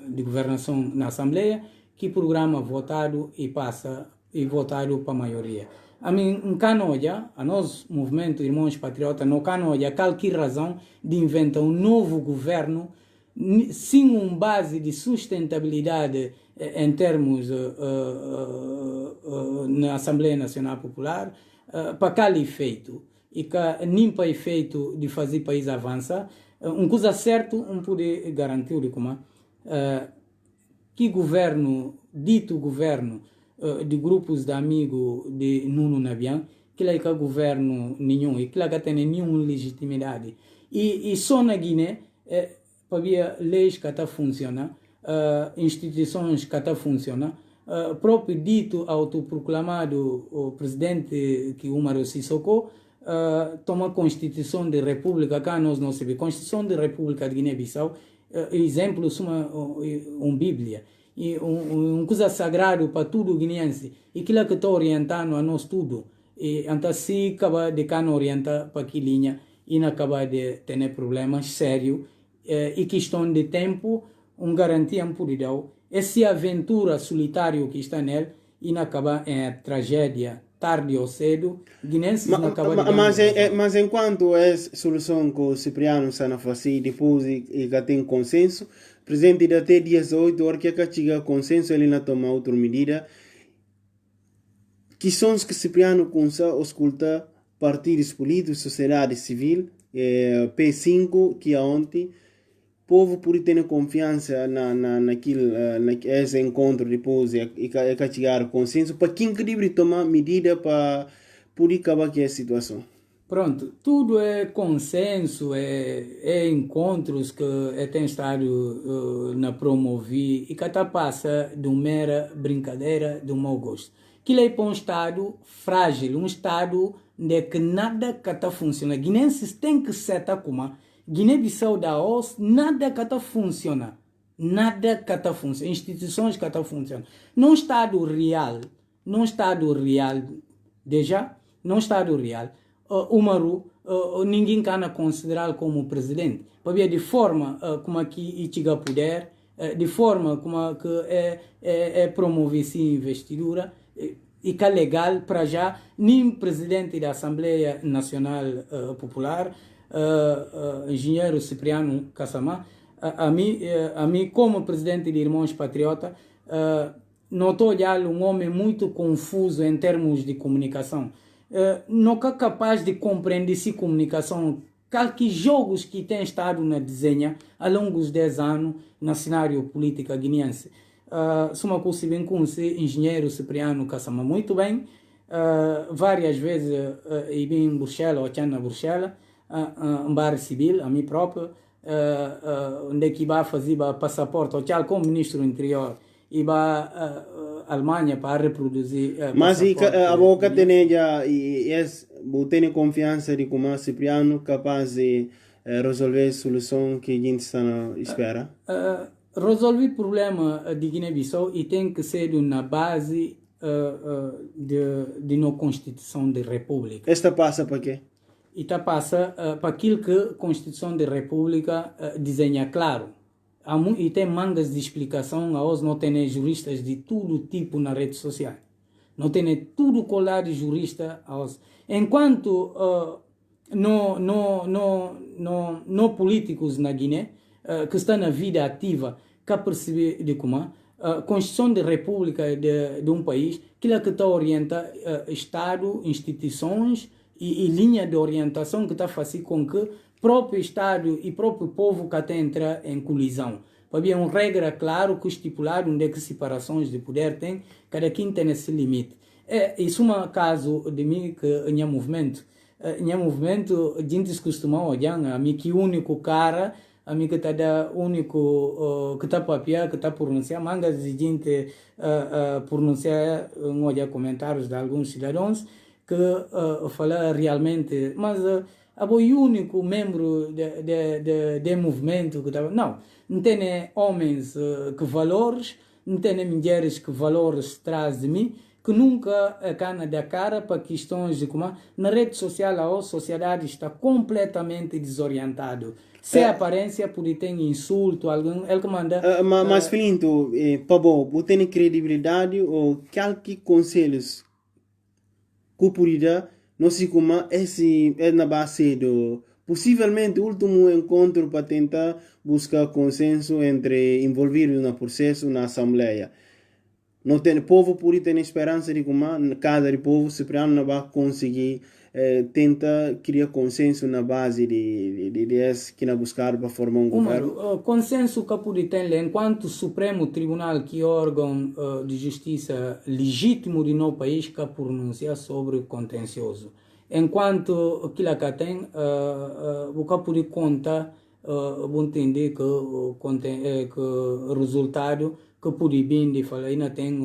Speaker 4: de governação na Assembleia, que programa votado e passa e votado para a maioria. A mim, em Canoia, a nosso movimento Irmãos Patriotas, no Canoia, qualquer razão de inventar um novo governo sem uma base de sustentabilidade em termos na Assembleia Nacional Popular, para aquele efeito, e que nem para efeito de fazer o país avançar, uma coisa certa, não pode garantir como que governo, dito governo, de grupos de amigos de Nuno Nabian, que lá é governo nenhum, e que lá tem nenhuma legitimidade. E só na Guiné, para ver leis que está funcionando, instituições que até funcionam. Próprio dito autoproclamado o presidente que Umaru Sissoko toma a Constituição de República, cá nós não sabemos, Constituição de República de Guiné-Bissau, exemplo, uma Bíblia, e coisa sagrado para todo guineense, e aquilo que está orientando a nós tudo, e então se acaba de cá não orienta para que linha, e não acaba de ter problemas sérios, e questão de tempo, garantia por dar, essa aventura solitária que está nele, e não acaba em tragédia, tarde ou cedo, guineenses não acaba de
Speaker 3: mas enquanto é solução que o Cipriano está a fazer, depois e que tem consenso, presidente até dias 8 horas que chega consenso, ele não toma outra medida. Que são os que Cipriano começa a escutar partidos políticos, sociedade civil, P5, que é ontem, povo por ter confiança nesse encontro depois e chegar ao consenso, para quem querer tomar medida para poder acabar com a situação.
Speaker 4: Pronto, tudo é consenso, é encontros que tem estado na promover e que até passa de uma mera brincadeira, de um mau gosto. Que é para um Estado frágil, um Estado de que nada que está funcionando. Guineenses têm que ser como Guiné-Bissau da OS, nada que está funcionando. Nada que está funcionando. Instituições que estão funcionando. Num Estado real, déjà, num Estado real, Umaru, ninguém can considerar como presidente. Porque de forma como aqui chega poder, de forma como que é promover essa investidura, e que é legal para já, nem presidente da Assembleia Nacional Popular, engenheiro Cipriano Kassamá, a mim como presidente de Irmãos Patriota, notou olhar um homem muito confuso em termos de comunicação. Não é capaz de compreender se comunicação, que jogos que tem estado na desenha ao longo dos 10 anos no cenário político guineense. Suma curso bem com o engenheiro Cipriano Kassamá muito bem, várias vezes e bem em Bruxelas, ou na Bruxelas, um bar civil, a mim próprio, onde é que vai fazer passaporte, ou como ministro do interior, e vai Alemanha para reproduzir.
Speaker 3: Mas a boca tem já tem confiança de como Cipriano capaz de resolver a solução que a gente está espera.
Speaker 4: Resolver o problema de Guiné-Bissau e tem que ser na base de uma Constituição de República.
Speaker 3: Esta passa para quê?
Speaker 4: E passa para aquilo que a Constituição de República desenha claro. E tem mangas de explicação, hoje não tem juristas de todo tipo na rede social. Não tem tudo colar de jurista. Enquanto não políticos na Guiné, que estão na vida ativa, que perceber de como a Constituição de República de um país, que está orienta Estado, instituições e linha de orientação que está fazendo com que próprio Estado e próprio povo que até entra em colisão. Havia uma regra claro que estipulado onde é que separações de poder tem, cada quem tem esse limite. Isso é um caso de mim que em movimento, a gente costuma olhar a mim que o único cara, a mim que está único que está papia, que está pronunciar, mangas de gente pronunciar, olhar comentários de alguns cidadãos que falam realmente, mas o único membro de movimento que estava. Não tem homens que valores, não tem mulheres que valores traz de mim, que nunca cana da cara para questões de como na rede social a sociedade está completamente desorientada. Se a aparência pode ter insulto, alguém, ele manda.
Speaker 3: Mas Filinto, Pabo, tem credibilidade ou que conselhos que poderia não sei como esse é na base do possivelmente último encontro para tentar buscar consenso entre envolvidos no processo na Assembleia. Não tem povo por ter esperança de como cada povo Cipriano não vai conseguir tentar criar consenso na base de que na buscar para formar um governo.
Speaker 4: Consenso que pode ter enquanto Supremo Tribunal, que é órgão de justiça legítimo de nosso país, que pronuncia sobre o contencioso. Enquanto aquilo que tem, o que pode contar vou entender que o resultado que pode bem de falar, ainda tem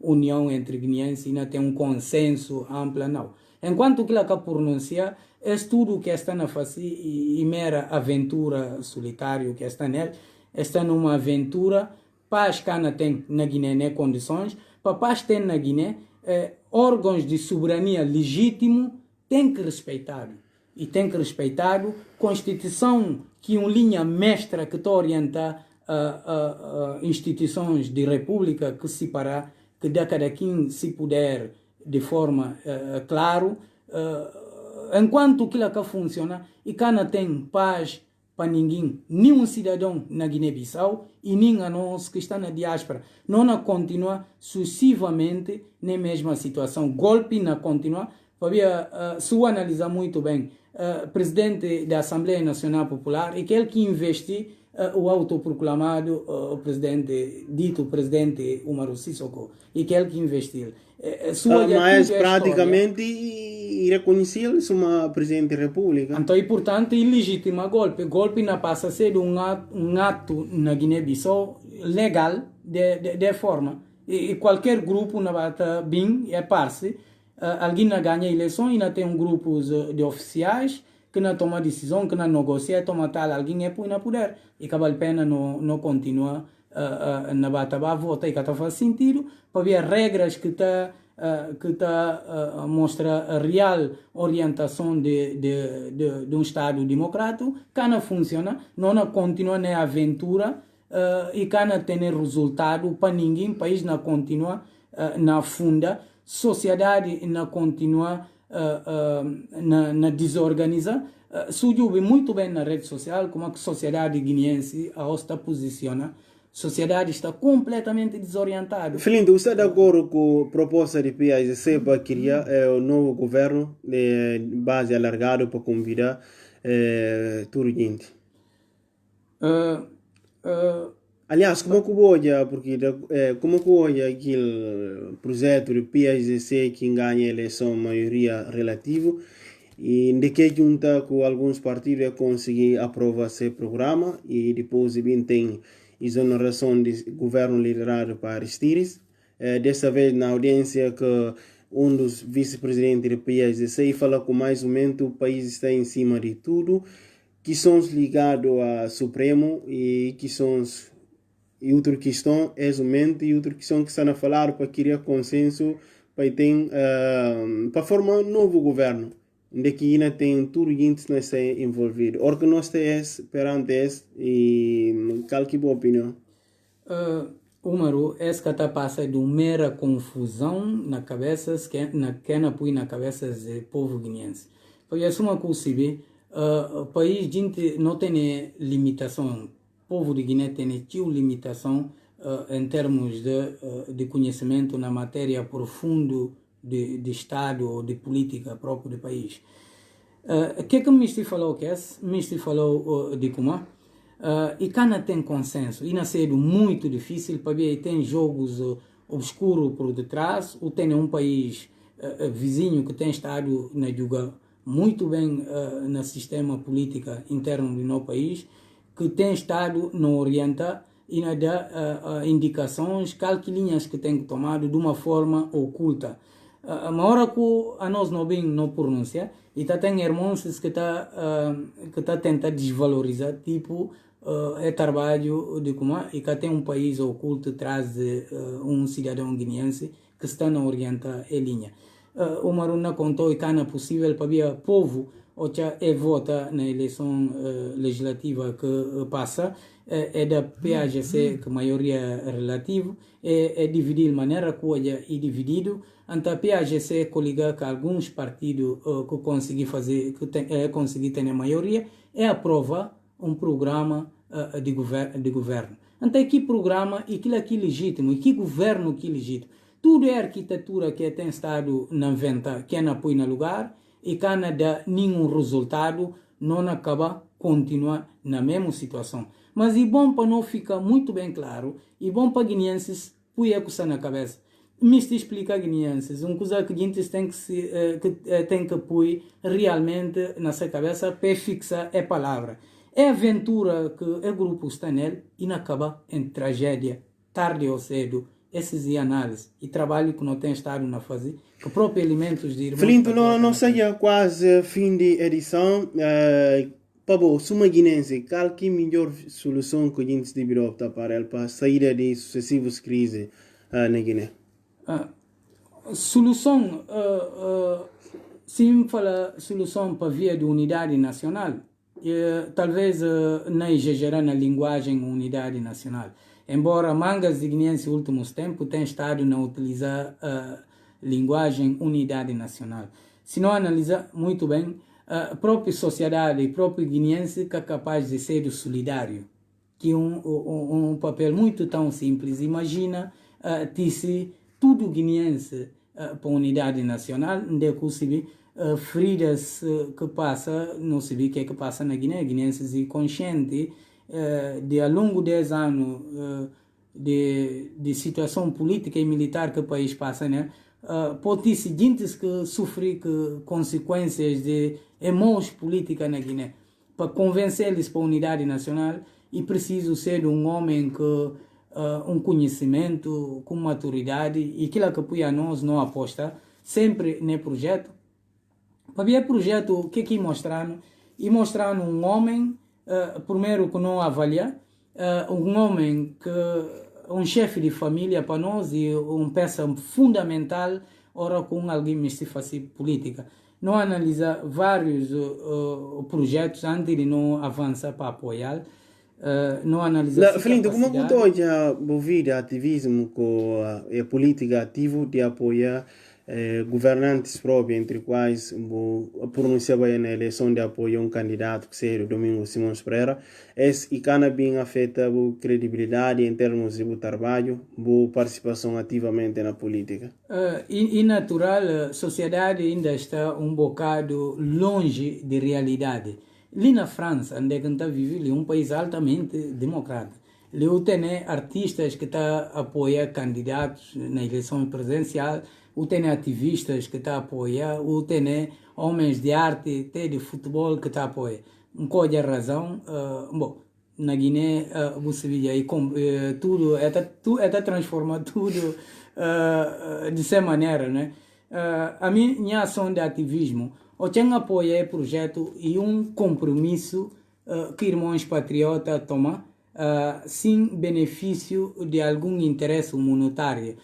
Speaker 4: união entre guineenses, ainda tem um consenso amplo, não. Enquanto que ela pronuncia, é tudo que está na face e mera aventura solitária que está nele, está numa aventura, paz que ela tem na Guiné, né, condições, para paz ter na Guiné, órgãos de soberania legítimo tem que respeitar. E tem que respeitar a Constituição, que é uma linha mestra que está orientar instituições de república que separar, que dá cada quem se puder de forma claro, enquanto aquilo que funciona e que não tem paz para ninguém, nenhum cidadão na Guiné-Bissau e nem a nós que está na diáspora, não continua sucessivamente na mesma situação, golpe não continua, para se analisar muito bem, presidente da Assembleia Nacional Popular e aquele que investe o autoproclamado dito presidente Umaru Sissoko e aquele que investiu.
Speaker 3: Mas praticamente irreconhecível como presidente da República.
Speaker 4: Então, e portanto, ilegítimo golpe. Golpe não passa a ser um ato na Guiné-Bissau legal de forma. E qualquer grupo não vai estar bem, é parte. Alguém não ganha eleição e não tem grupos de oficiais que não toma decisão, que não negocia, toma tal, alguém é põe no poder. E acaba a pena não continua na bataba vota e que está faz sentido para ver regras que mostra a real orientação de um Estado democrático, que não funciona, não continua na aventura e que não tem resultado para ninguém, país não continua na funda, sociedade não continua na desorganiza. Surgiu muito bem na rede social como a sociedade guineense está posiciona. A sociedade está completamente desorientada.
Speaker 3: Filindo, você está de acordo com a proposta de PAIGC para criar o novo governo de base alargada para convidar tudo gente? Aliás, como que olha, porque como que olha aquele projeto de PAIGC que ganha a eleição maioria relativa e de que junta com alguns partidos conseguir aprovar esse programa e depois tem exoneração de governo liderado por Aristides. Dessa vez na audiência que um dos vice-presidentes do PAIGC fala que mais ou menos o país está em cima de tudo, que são ligados ao Supremo e que são e outra questão é somente e outra questão que estão a falar para criar consenso para ter para formar um novo governo onde que ainda tem tudo gente não está envolvido. Ora que nós estamos perante isso e qual que é a boa opinião?
Speaker 4: Umaru, essa está passa de uma mera confusão na cabeça que não põe na cabeça do povo guineense. Porque é uma coisa o país gente não tem limitação. O povo de Guiné tem limitação em termos de conhecimento na matéria profundo de Estado ou de política própria do país. O que me falou que é? Me falou de como? E cá tem consenso. E não é muito difícil para ver tem jogos obscuros por detrás. Ou tem um país vizinho que tem estado na juga muito bem no sistema político interno do nosso país, que tem estado no orienta e não dá indicações, calquilinhas que tem tomado de uma forma oculta. Mas hora que a nós não bem não pronuncia, e tem irmãos que tá tentando desvalorizar, tipo, é trabalho de como e que tem um país oculto atrás de um cidadão guineense que está na orienta a linha. O Maruna contou que não é possível para o povo vota na eleição legislativa que passa, é da PAGC que a maioria é relativa, é dividir de maneira que é dividido, então a PAGC coliga com alguns partidos que conseguir fazer, que conseguir ter a maioria, aprova um programa de governo. Então que programa e aquilo que é legítimo, e que governo que é legítimo. Tudo é arquitetura que tem estado na venda, que não põe no lugar, e que não dá nenhum resultado, não acaba, continua na mesma situação. Mas é bom para não ficar muito bem claro, é bom para guineenses pôr a coisa na cabeça. Me explica a guineenses, uma coisa que a gente tem que pôr realmente nessa cabeça para fixar a palavra. É aventura que o grupo está nele e não acaba em tragédia, tarde ou cedo. Esses e análise e trabalho que não tem estado a fazer, que o próprio Elementos de Irmãos...
Speaker 3: Filipe, não seja quase fim de edição. Pabo, suma guinense, qual que é a melhor solução que a gente deve optar para ela para sair de sucessivas crises na Guiné?
Speaker 4: Solução, se me fala solução para via de unidade nacional, talvez não exagerar na linguagem unidade nacional. Embora mangas de guineenses nos últimos tempos tenham estado a utilizar a linguagem unidade nacional. Se não analisar muito bem, a própria sociedade, o próprio guineense que é capaz de ser solidário, que é um papel muito tão simples. Imagina se tudo guineense para a unidade nacional, onde é que feridas que passa, não se vê o que é que passa na Guiné, guineenses e conscientes de ao longo de 10 anos de situação política e militar que o país passa, né? Pode ter seguintes que sofrem consequências de emoções políticas na Guiné. Para convencer eles para a unidade nacional, e preciso ser um homem que um conhecimento, com maturidade, e aquilo que apoia nós não aposta sempre no projeto. Para ver o projeto, o que é que mostraram? E mostraram um homem, primeiro que não avalia, um homem que um chefe de família para nós e uma peça fundamental ora com alguém que se faz política. Não analisa vários projetos antes de não avançar para apoiar. Não analisa
Speaker 3: Filipe, como mudou a vida ativismo com a política ativa de apoiar governantes próprios, entre quais pronunciava na eleição de apoio a um candidato que seria Domingos Simões Pereira, e cana bem afeta a credibilidade em termos de trabalho, a participação ativamente na política?
Speaker 4: E natural, a sociedade ainda está um bocado longe de realidade. Ali na França, onde a gente vive, é um país altamente democrático. Ali tem artistas que estão a apoiar candidatos na eleição presidencial, tem ativistas que estão a apoiar, tem homens de arte, tem de futebol que estão a apoiar. Qual é a razão? Na Guiné, você vê aí, tudo, transforma tudo de essa maneira, né? A minha ação de ativismo, eu tenho apoiado o projeto e um compromisso que irmãos patriotas tomam, sem benefício de algum interesse monetário,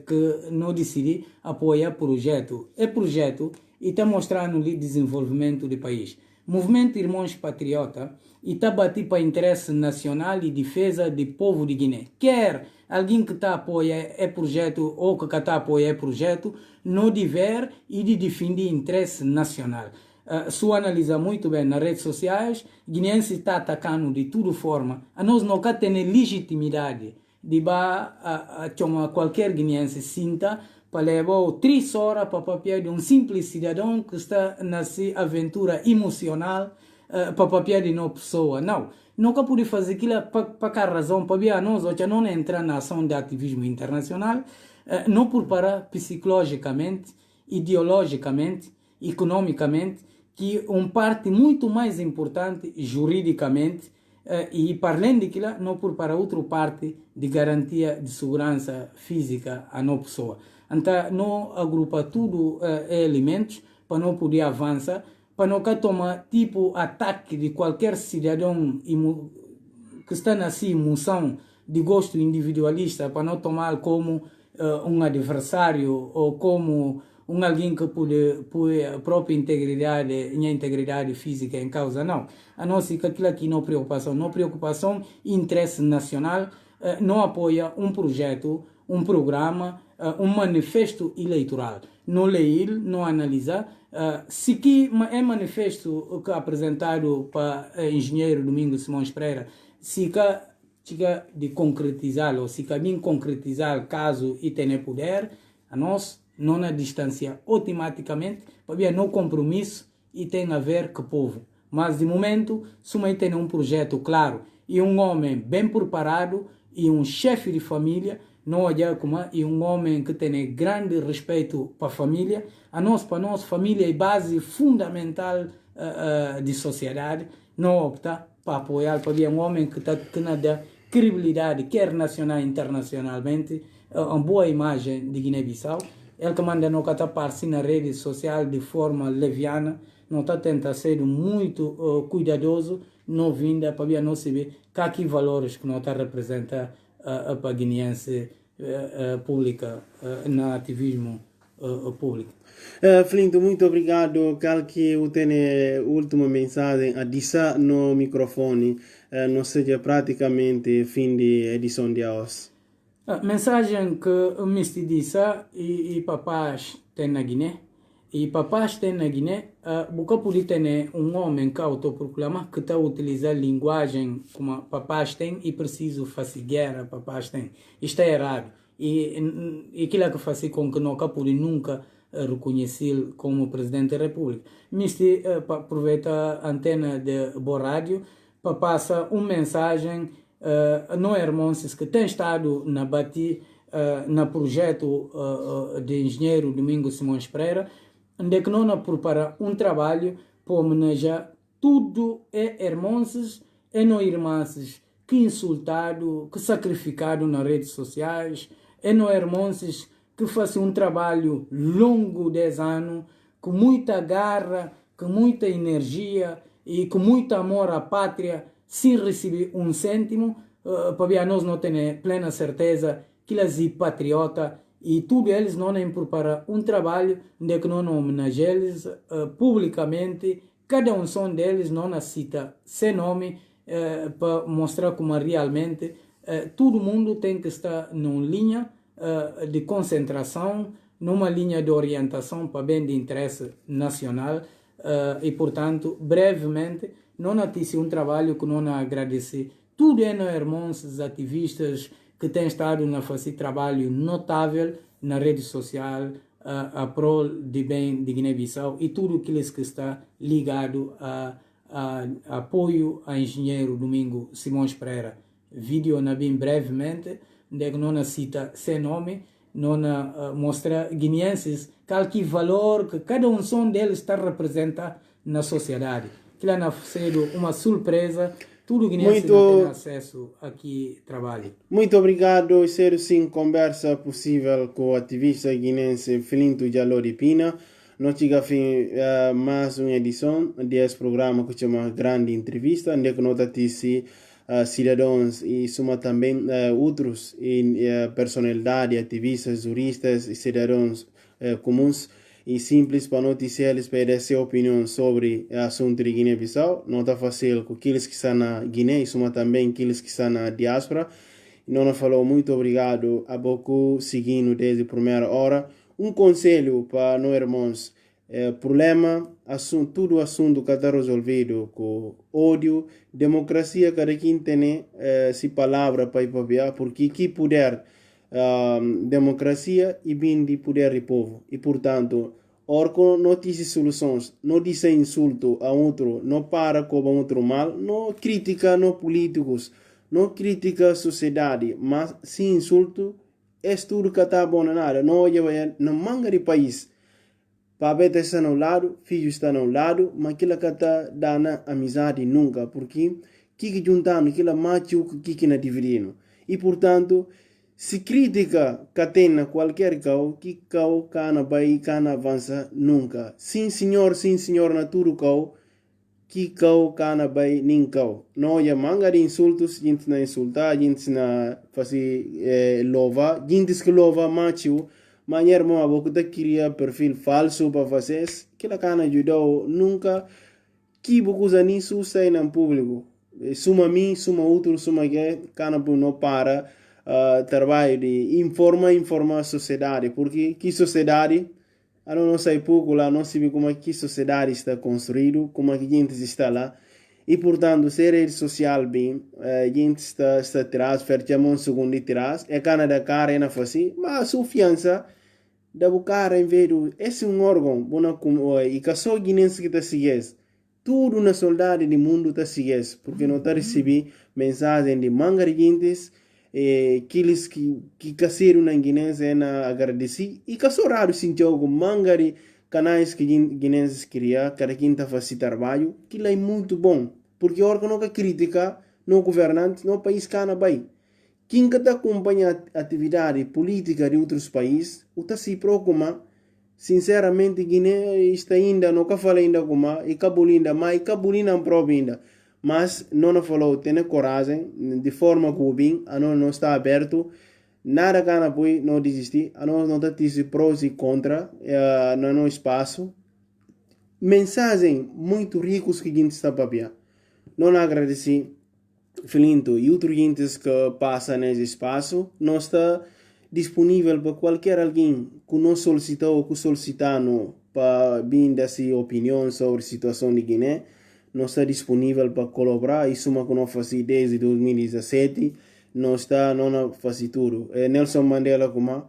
Speaker 4: que não decidi apoiar o projeto. É projeto e está mostrando o desenvolvimento do país. Movimento Irmãos Patriota e está batendo para interesse nacional e defesa do povo de Guiné. Quer alguém que está a apoiar o projeto ou que está a apoiar o projeto, não dever e de defender interesse nacional. Se analisar muito bem nas redes sociais, guineense está atacando de toda forma. A nós não temos legitimidade de qualquer guineense sinta para levar 3 horas para papel de um simples cidadão que está nessa aventura emocional para papel de uma pessoa. Não, nunca pude fazer aquilo para que razão, para ver a nós, ou não entrar na ação de ativismo internacional, não preparar psicologicamente, ideologicamente, economicamente, que parte muito mais importante juridicamente, e para além daquilo, não para outra parte de garantia de segurança física a uma pessoa. Então, não agrupa tudo elementos para não poder avançar, para não tomar tipo ataque de qualquer cidadão que está nessa emoção de gosto individualista, para não tomar como um adversário ou como alguém que pode pôr a própria integridade física em causa. Não. A nossa que aquilo aqui não preocupação, interesse nacional, não apoia um projeto, um programa, um manifesto eleitoral. Não ler, não analisar. Se que é manifesto que é apresentado para o engenheiro Domingos Simões Pereira, se que de concretizá-lo, se que bem concretizar caso e tenha poder, a nós não na distância automaticamente, para ver no compromisso e tem a ver com o povo. Mas de momento, se tem um projeto claro e um homem bem preparado e um chefe de família, não olhar como e um homem que tem grande respeito para a família, para nós, família é base fundamental de sociedade, não opta para apoiar, para ver um homem que não dá credibilidade, quer nacional e internacionalmente, uma boa imagem de Guiné-Bissau. Ele que manda não está aparecer na rede social de forma leviana, não está tentando ser muito cuidadoso, não vinda para ver não saber que aqui valores que não está representa para a guineense pública no ativismo público.
Speaker 3: Flinto, muito obrigado. Qual que eu tenho última mensagem a dizer no microfone, não seja praticamente fim de edição de hoje.
Speaker 4: A mensagem que me disse e papás tem na Guiné. E papás tem na Guiné, porque pode ter homem que autoproclama que está utilizando linguagem como papás tem e preciso fazer guerra, papás tem. Isto é errado. E aquilo que faz com que não pode nunca reconhecê-lo como presidente da República. Misti aproveita a antena de boa rádio para passar uma mensagem não irmãos que tem estado na Bati no projeto de engenheiro Domingos Simões Pereira, onde que não prepara um trabalho para homenagear tudo irmãos e não irmãs que insultado, que sacrificado nas redes sociais, e não irmãos que fazem um trabalho longo 10 anos, com muita garra, com muita energia e com muito amor à pátria, sem receber um cêntimo, para nós não temos plena certeza que eles são patriotas e tudo eles não nem preparar um trabalho de que não homenageiam eles publicamente, cada um som deles não cita seu nome para mostrar como realmente todo mundo tem que estar numa linha de concentração, numa linha de orientação para bem de interesse nacional e, portanto, brevemente, não noticia um trabalho que não agradece tudo irmãos ativistas que têm estado a fazer trabalho notável na rede social a prol de bem de Guiné-Bissau e tudo aquilo que está ligado a apoio ao engenheiro Domingo Simões Pereira. Vídeo na bem brevemente, onde não cita seu nome, não mostra guineenses qual valor que cada um som deles está a representar na sociedade. Que lá na cedo uma surpresa, tudo guineense não tem acesso aqui trabalho.
Speaker 3: Muito obrigado, ser sim conversa possível com o ativista guinense Flinto Jalori Pina. Nós chegamos a fim mais uma edição desse programa que chama Grande Entrevista, onde nós temos cidadãos e suma também outros personalidades, ativistas, juristas e cidadãos comuns e simples para noticiar-lhes para dar sua opinião sobre o assunto de Guiné-Bissau. Não está fácil com aqueles que estão na Guiné e suma também aqueles que estão na diáspora. E não falou muito obrigado a pouco seguindo desde a primeira hora. Um conselho para nós irmãos, problema, assunto, tudo assunto que está resolvido com ódio, democracia, cada quem tem se palavra para ir porque que poder democracia e bem de poder do povo. E portanto, orco não diz soluções, não diz insulto a outro, não para com outro mal, não critica não políticos, não critica a sociedade, mas se insulto é tudo que está bom na nada. Não olha na manga de país. Pabeta está no lado, filho está no lado, mas aquilo que está dando amizade nunca, porque que juntando aquilo macho que na dividindo. E portanto, se critica que tem qualquer cau, que cau cana vai cana avança nunca. Sim senhor na tudo cau, que cau cana vai nem cau. Não olha manga de insultos, gente na insultar, gente na fazer louva, gente que louva macho. Mas irmão, a boca queria perfil falso para fazer, que a cana ajudou nunca, que boca nisso sai no público. Suma mim, suma outro, suma que cana não para trabalho de informar a sociedade, porque que sociedade, a não sei pouco lá, não sabe como é que a sociedade está construída, como é que a gente está lá. E portanto, se a rede social bem, a gente está atrás, fertamos um segundo de trás, é cana da cara e na face, mas a confiança da cara em vez de esse é um órgão, e que só guinense que está seguindo, tudo na soldado do mundo está seguindo, porque não está recebendo mensagem de manga de gentes, aqueles que caseram na guinense é na agradecer, e que só raro sentiu algo manga de canais que guinenses criam, cada quinta faz trabalho, aquilo é muito bom. Porque a hora que não critica no governante, no país cana bem. Quem está acompanha a atividade política de outros países, está se preocupa. Sinceramente, Guiné está ainda, não fala ainda como, e Cabulinda, mas Cabulinda não ainda. Mas não falou, tem coragem, de forma que o bem, a não está aberto. Nada cana poi não desistir, a nós não está dizendo prós e contra, no espaço. Mensagem muito ricos que a gente está papia. Não agradecer, Filinto, e outros gente que passam nesse espaço, não está disponível para qualquer alguém que não solicitou ou que solicitando para vir dessa opinião sobre a situação de Guiné, não está disponível para colaborar. Isso é uma que não faz desde 2017, não está, não faz tudo. Nelson Mandela como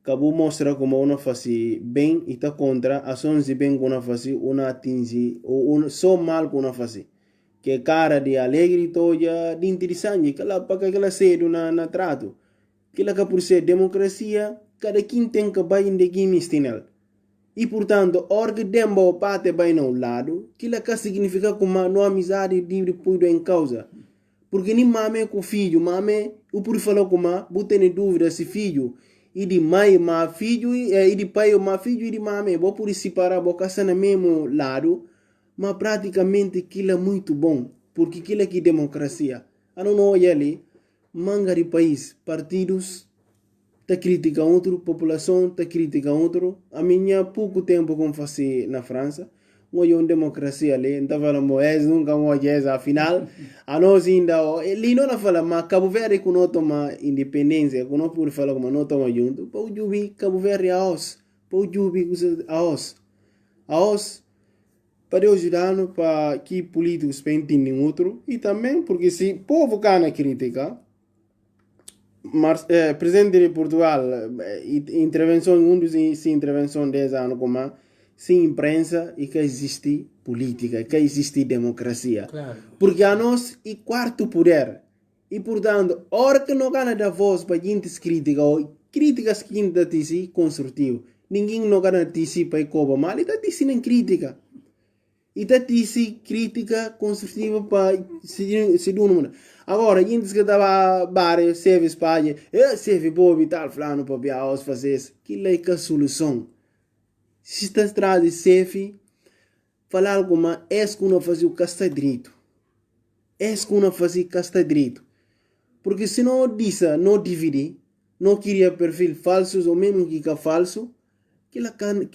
Speaker 3: acabou mostrar como uma faz bem e está contra ações de bem que uma faz, uma atinge ou só mal que uma faz. Que cara de alegre toja de interessante, que ela para que ela seja na trato. Que ela por ser democracia, cada quem tem que vai em de guimistinel. E portanto, orga demba o parte vai no lado, que ela significa como não amizade de puido em causa. Porque nem mame com filho, mame, o por falar como, botando dúvida se filho, e de mãe, ma filho, e de pai, ma filho, e de mame, vou por separar, vou caçar no mesmo lado, mas praticamente aquilo é muito bom, porque aquilo é que democracia. A não olha ali, manga de país, partidos, tá critica outro, população tá critica outro. A minha pouco tempo como faço na França, uma democracia ali, então falamos, nunca uma afinal, a nós ainda, ele não fala, mas Cabo Verde que não toma independência, que não pode falar como não toma junto, para o Jubi, Cabo Verde a os, para o Jubi a os, para ajudar para que políticos pensem em outro, e também porque se o povo cana crítica, presidente de Portugal, intervenção, um dos intervenções 10 anos como sem imprensa e que existe política, que existe democracia.
Speaker 4: Claro.
Speaker 3: Porque a nós é quarto poder. E portanto, hora que não ganha da voz para gente crítica, ou críticas que gente diz construtivo, ninguém não ganha dizer para cobrar mal, ele está dizendo crítica. E está dizendo crítica construtiva para se do mundo. Agora, gente que estava bar, serve Espanha, serve Bob e tal, falando para fazer isso, que é a solução. Se está atrás de CEF, falar alguma é que não fazia o casta direito. É que não fazia casta direito. Porque se não disse, não divide, não queria perfil falsos ou mesmo que é falso, que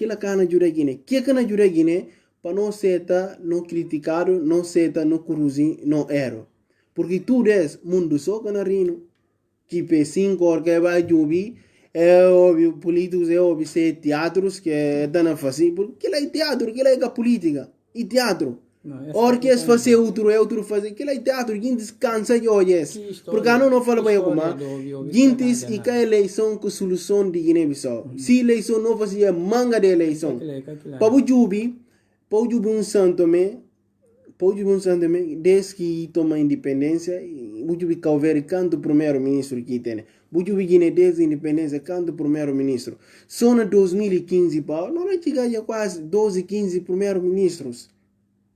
Speaker 3: ela cana jura Guiné. Que cana jura Guiné para não ser não criticado, não ser não corrupção, não erro. Porque tudo é mundo só canarino. Que P5 or que vai jubir, é óbvio, políticos é óbvio ser teatros que é dando fazer, porque ele é teatro, que ele é a política, e teatro. Or que é fazer outro fazer, que ele é teatro, gente descansa e olha isso. Porque não fala bem como, gente e que a eleição com solução de Guiné-Bissau. Se eleição não fazia manga de eleição, para o Jubi um santo desde que toma independência, o Jubi Calveri canto primeiro-ministro que tem. O Jubi Guiné desde a independência canto primeiro-ministro. Só na 2015, não vai chegar a quase 12, 15 primeiros-ministros.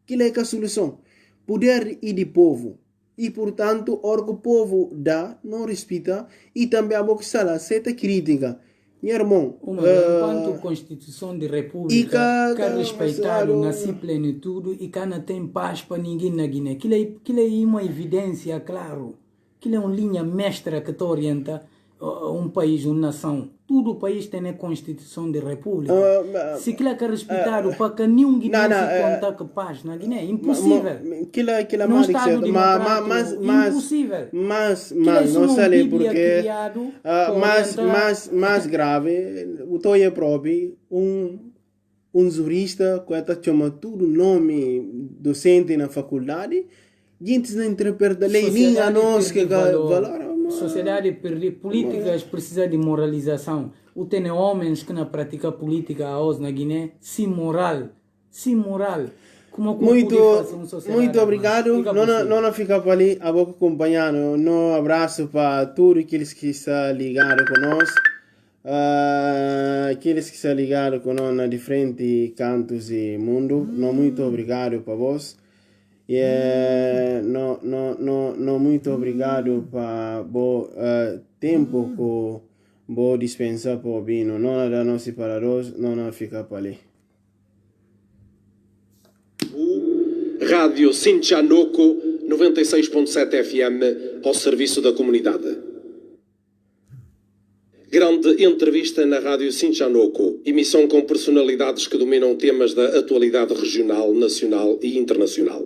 Speaker 3: Que é a solução? Poder e de povo. E, portanto, o que o povo dá, não respeita, e também a boca sala, certa crítica. Meu irmão,
Speaker 4: enquanto Constituição de República quer respeitar na sua plenitude e que não tem paz para ninguém na Guiné. Aquilo é uma evidência, claro. Aquilo é uma linha mestra que te orienta um país, uma nação. Todo o país tem a Constituição de República. Se aquilo é respeitado para que nenhum guineense conta que paz na Guiné, impossível. Não Estado democrático, impossível.
Speaker 3: Mas não sei porque mais grave, o Toya próprio, um jurista que está chamando todo nome docente na faculdade, gente não interpreta a lei, nem a nós que valora.
Speaker 4: Sociedade políticas precisa de moralização. O tem homens que não praticam política hoje na Guiné, sem moral. Como
Speaker 3: muito obrigado. Não fica para ali, a boca acompanhando. Um abraço para todos aqueles que estão ligados conosco. aqueles que estão ligados com nós na diferentes cantos do mundo, não muito obrigado para vós. E não muito obrigado para o tempo que vou dispensar para o vinho. Não da nossa paradores, não fica para ali.
Speaker 1: Rádio Sinchanoko 96.7 FM ao serviço da comunidade. Grande entrevista na Rádio Sinchanoko, emissão com personalidades que dominam temas da atualidade regional, nacional e internacional.